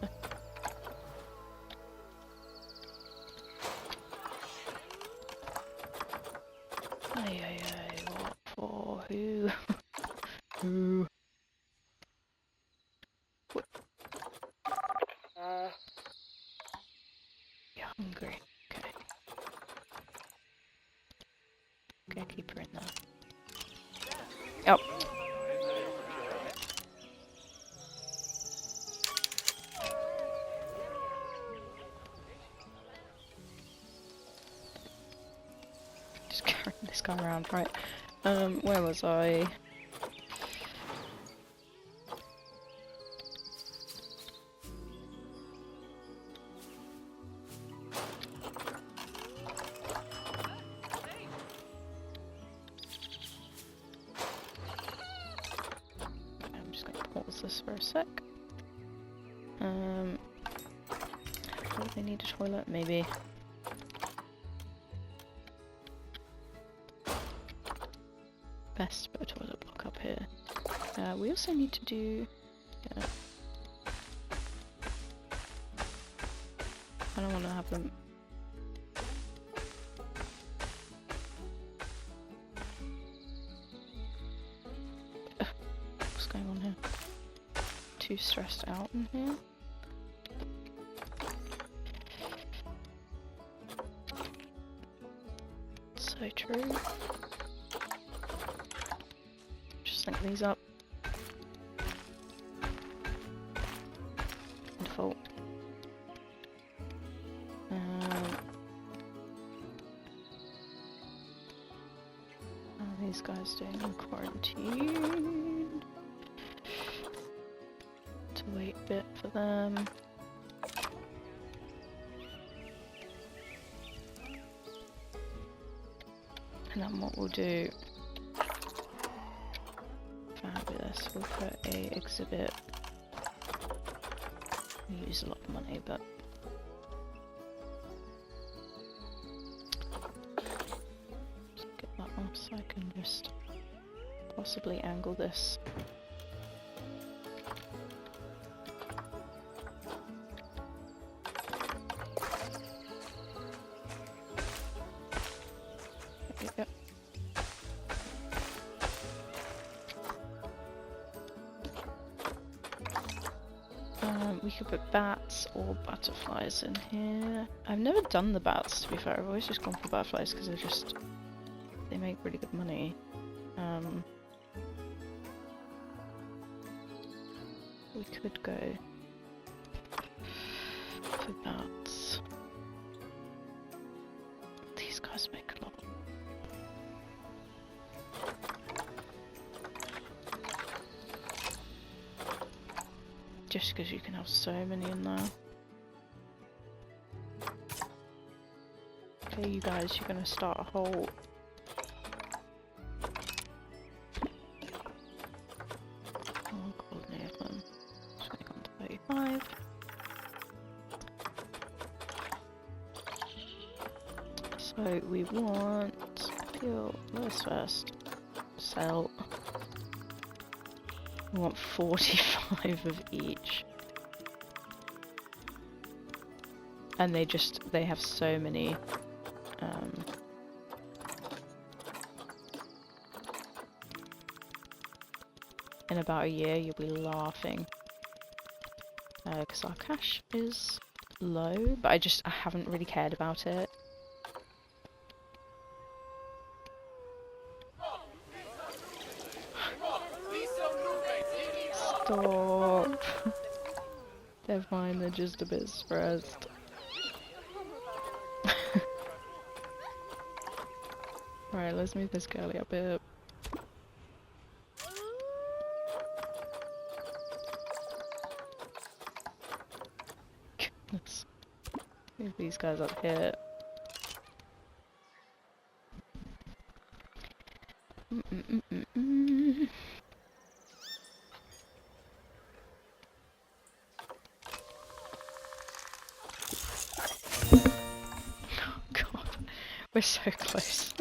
S1: Ay, what for? Who? Who? What? You're hungry. Okay. Okay, keep her in there. Oh. Just carrying this guy around, right? Where was I? I'm just gonna pause this for a sec. Do they need a toilet? Maybe. Best to put a toilet block up here. We also need to do... yeah. I don't want to have them... What's going on here? Too stressed out in here. So true. Just link these up. Default. How are these guys doing in quarantine? To wait a bit for them. And then what we'll do, fabulous, we'll put a exhibit. We use a lot of money, but just get that off so I can just possibly angle this. Yep. We could put bats or butterflies in here. I've never done the bats, to be fair. I've always just gone for butterflies because they make really good money. We could go for bats. These guys make a lot. Just because you can have so many in there. Okay, you guys, you're gonna start a whole... Oh god, any of them. Just gonna go on to 35. So we want... fuel, where's first? Sell. We want 45 of each. And they have so many. In about a year you'll be laughing. Because our cash is low, but I haven't really cared about it. Stop. They're fine, they're just a bit stressed. Right, let's move this girlie up here. Move these guys up here. God, we're so close.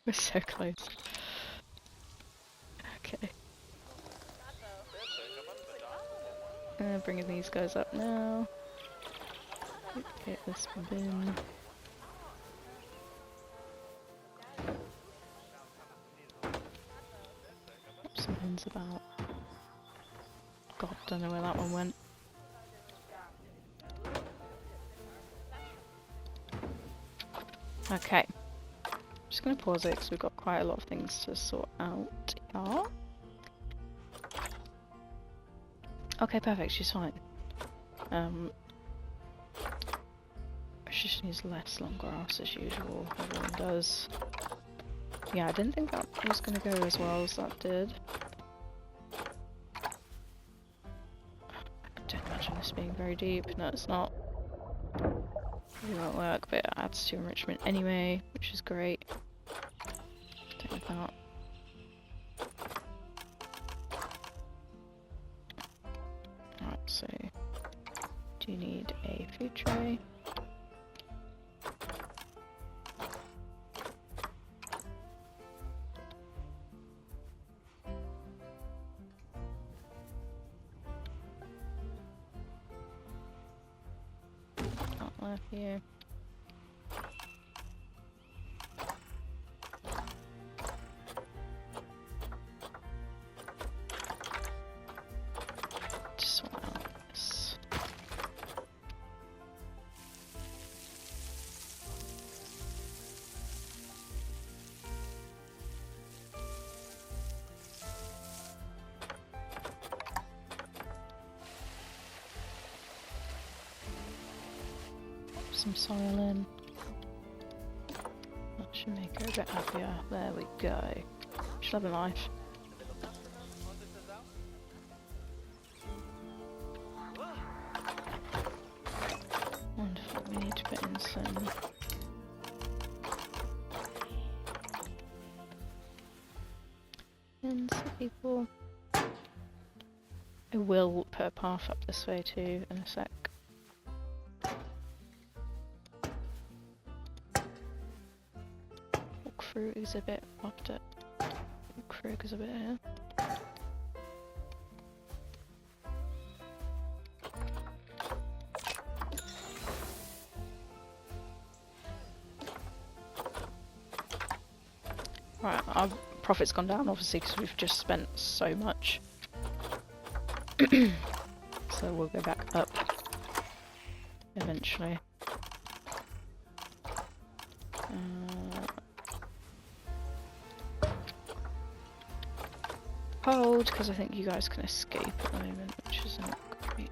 S1: We're so close. Okay. Bringing these guys up now. Get this bin. Some bins about. God, don't know where that one went. Okay. Just gonna pause it because we've got quite a lot of things to sort out. Yeah. Okay, perfect. She's fine. She just needs less long grass as usual. Everyone does. Yeah, I didn't think that was gonna go as well as that did. I don't imagine this being very deep. No, it's not. It won't work, but it adds to enrichment anyway, which is great. Take that. Alright, so do you need a food tray? Not left here. Just want out this. Some soil in. That should make her a bit happier. There we go. She'll have a life. Wonderful. We need to put in some people. I will put a path up this way too in a sec. Walk through exhibit after. Walk through exhibit here. Right, our profit's gone down obviously because we've just spent so much. So we'll go back up eventually. Hold, because I think you guys can escape at the moment, which is not great.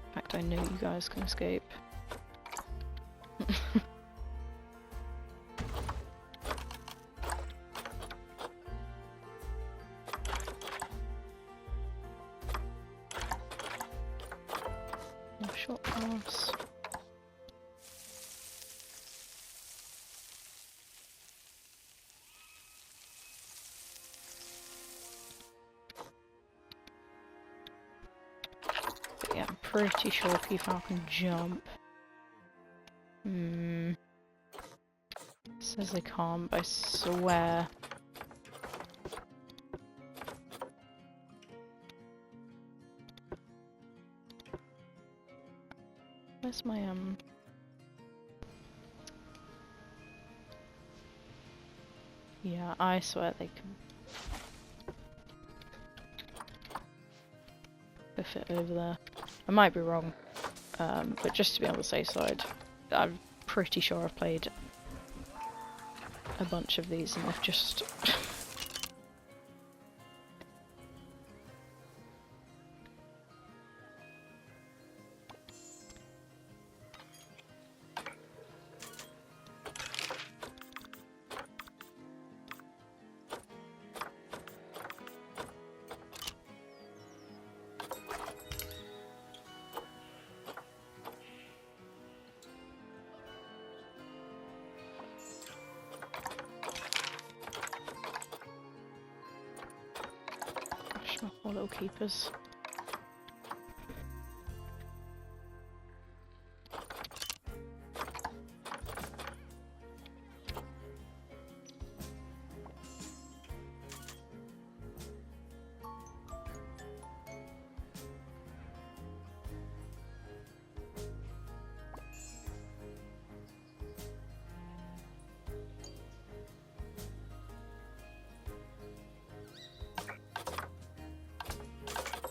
S1: In fact, I know you guys can escape. Short pass. But yeah, I'm pretty sure Peafowl can jump. Says they can't, but I swear. Where's my Yeah, I swear they can. Go fit over there. I might be wrong, but just to be on the safe side, I'm pretty sure I've played a bunch of these and I've just Or little keepers.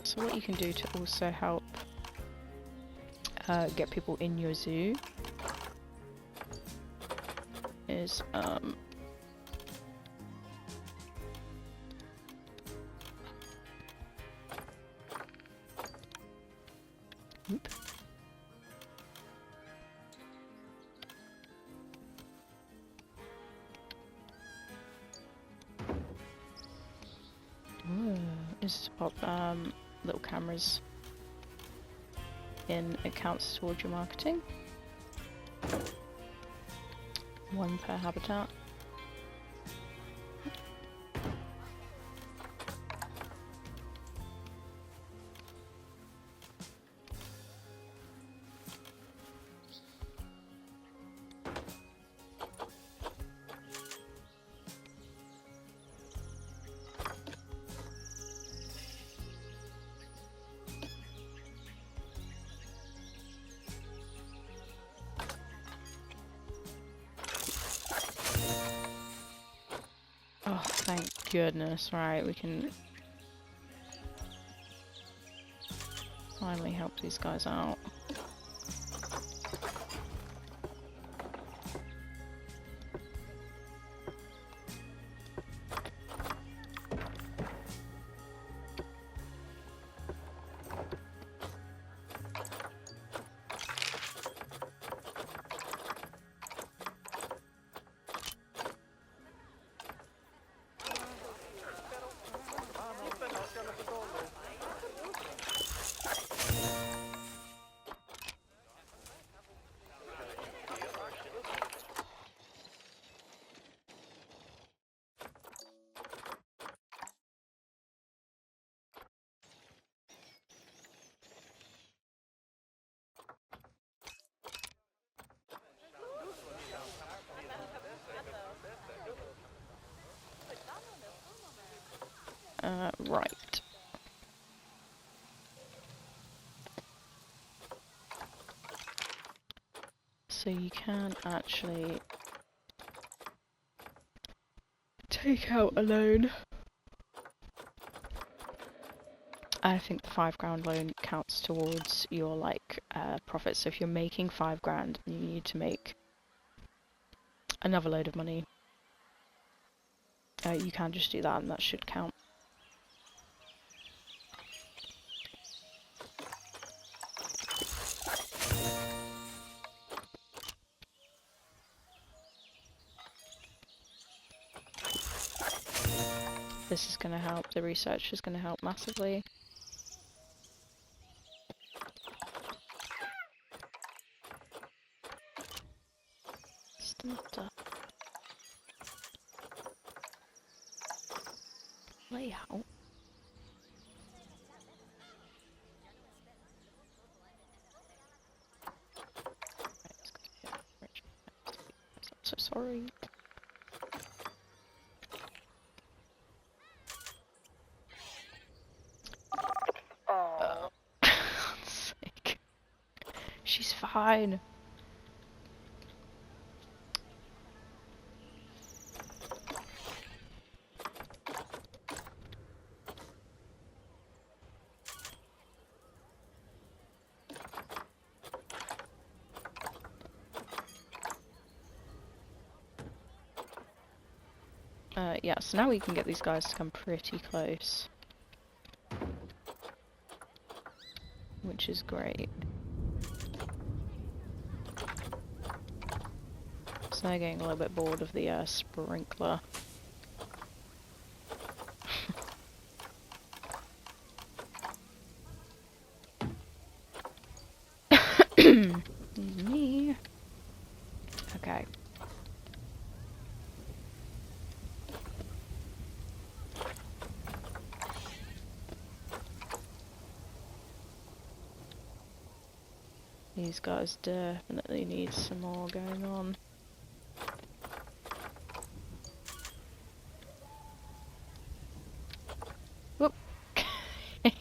S1: So what you can do to also help get people in your zoo is oop. Ooh, is pop little cameras in accounts towards your marketing. 1 per habitat. Oh, thank goodness. Right, we can finally help these guys out. Right. So you can actually take out a loan. I think the £5,000 loan counts towards your profit. So if you're making £5,000 and you need to make another load of money, you can just do that and that should count. This is going to help, the research is going to help massively. Start layout. I'm so sorry. Oh, God's sake. She's fine. Yeah, so now we can get these guys to come pretty close. Which is great. So they're getting a little bit bored of the sprinkler. Me. Okay. These guys definitely need some more going on. Whoop! Let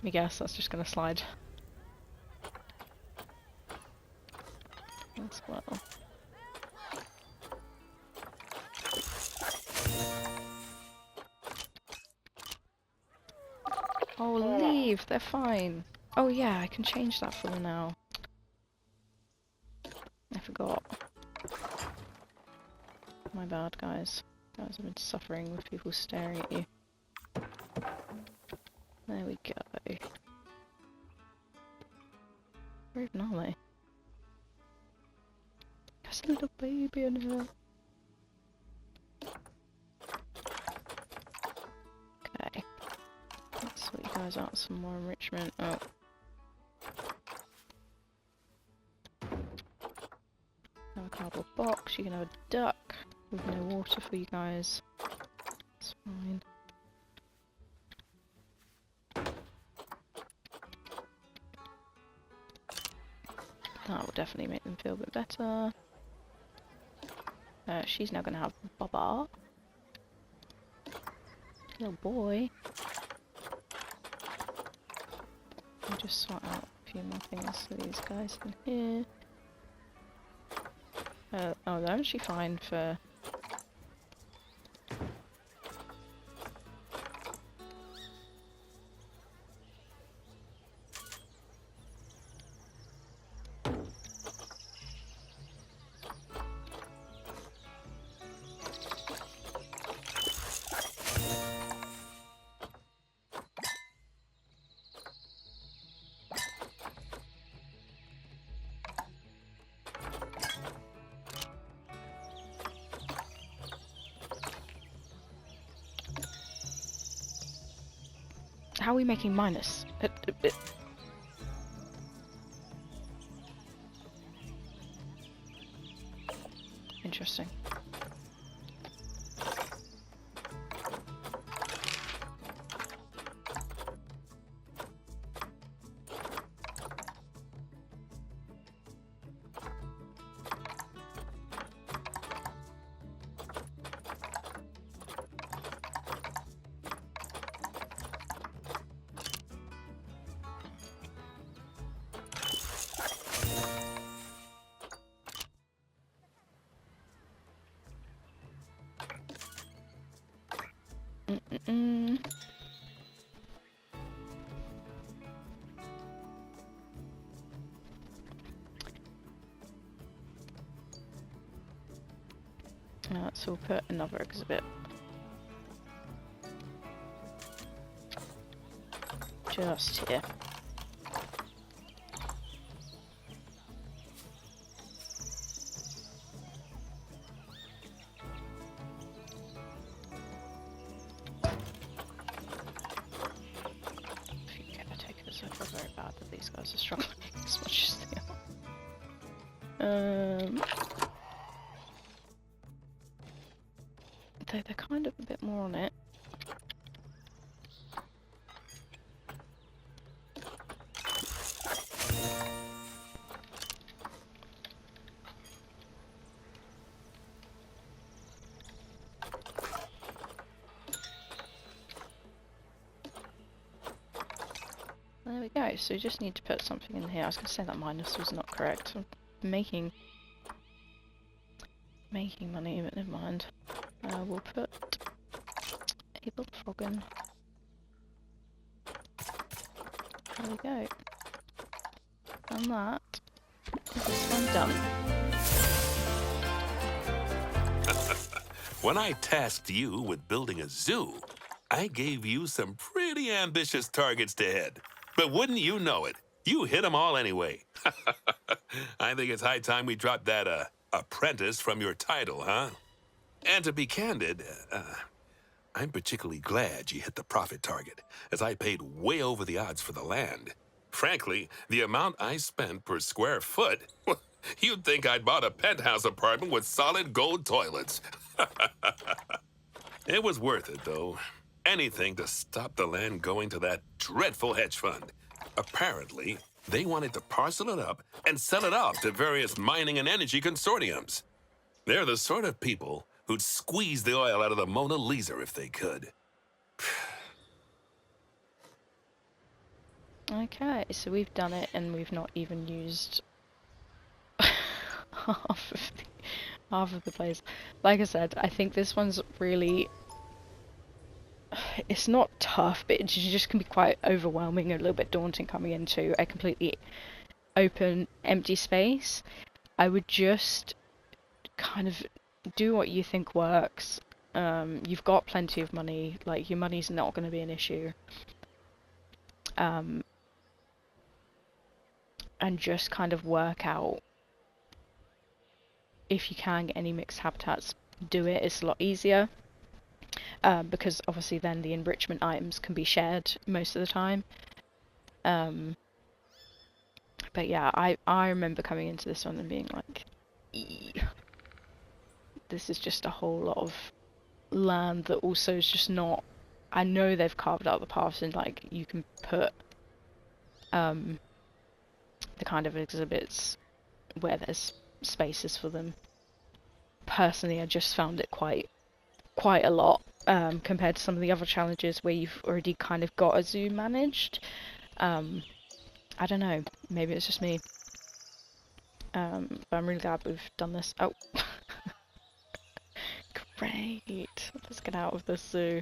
S1: me guess, that's just gonna slide. As well. Oh, leave! They're fine. Oh yeah, I can change that for them now. I forgot. My bad, guys. Guys have been suffering with people staring at you. There we go. Where even are they? There's a little baby in here. Okay. Let's sort you guys out some more enrichment. Oh. Have a cardboard box. You can have a duck with no water for you guys. It's fine. That will definitely make them feel a bit better. She's now going to have Baba. Little boy. I'll just sort out a few more things for these guys in here. Oh, they're actually fine for... How are we making minus? Interesting. So we'll put another exhibit. Just here. A few caretakers, I feel very bad that these guys are struggling as much as they are. They're kind of a bit more on it. There we go, so we just need to put something in here. I was going to say that minus was not correct. I'm making money, but never mind. We'll put a little frog in. There we go. And that is this one done.
S2: When I tasked you with building a zoo, I gave you some pretty ambitious targets to hit. But wouldn't you know it, you hit them all anyway. I think it's high time we dropped that apprentice from your title, huh? And to be candid, I'm particularly glad you hit the profit target, as I paid way over the odds for the land. Frankly, the amount I spent per square foot, you'd think I'd bought a penthouse apartment with solid gold toilets. It was worth it, though. anything to stop the land going to that dreadful hedge fund. Apparently, they wanted to parcel it up and sell it off to various mining and energy consortiums. They're the sort of people who'd squeeze the oil out of the Mona Lisa if they could.
S1: Okay, so we've done it and we've not even used half of the place. Like I said, I think this one's really, it's not tough, but it just can be quite overwhelming and a little bit daunting coming into a completely open, empty space. I would just kind of do what you think works. You've got plenty of money, like your money's not going to be an issue. And just kind of work out if you can get any mixed habitats, do it. It's a lot easier because obviously then the enrichment items can be shared most of the time. But yeah, I remember coming into this one and being like, this is just a whole lot of land that also is just not. I know they've carved out the paths and like you can put the kind of exhibits where there's spaces for them. Personally, I just found it quite a lot compared to some of the other challenges where you've already kind of got a zoo managed. I don't know, maybe it's just me. But I'm really glad we've done this. Oh, great! Let's get out of this zoo.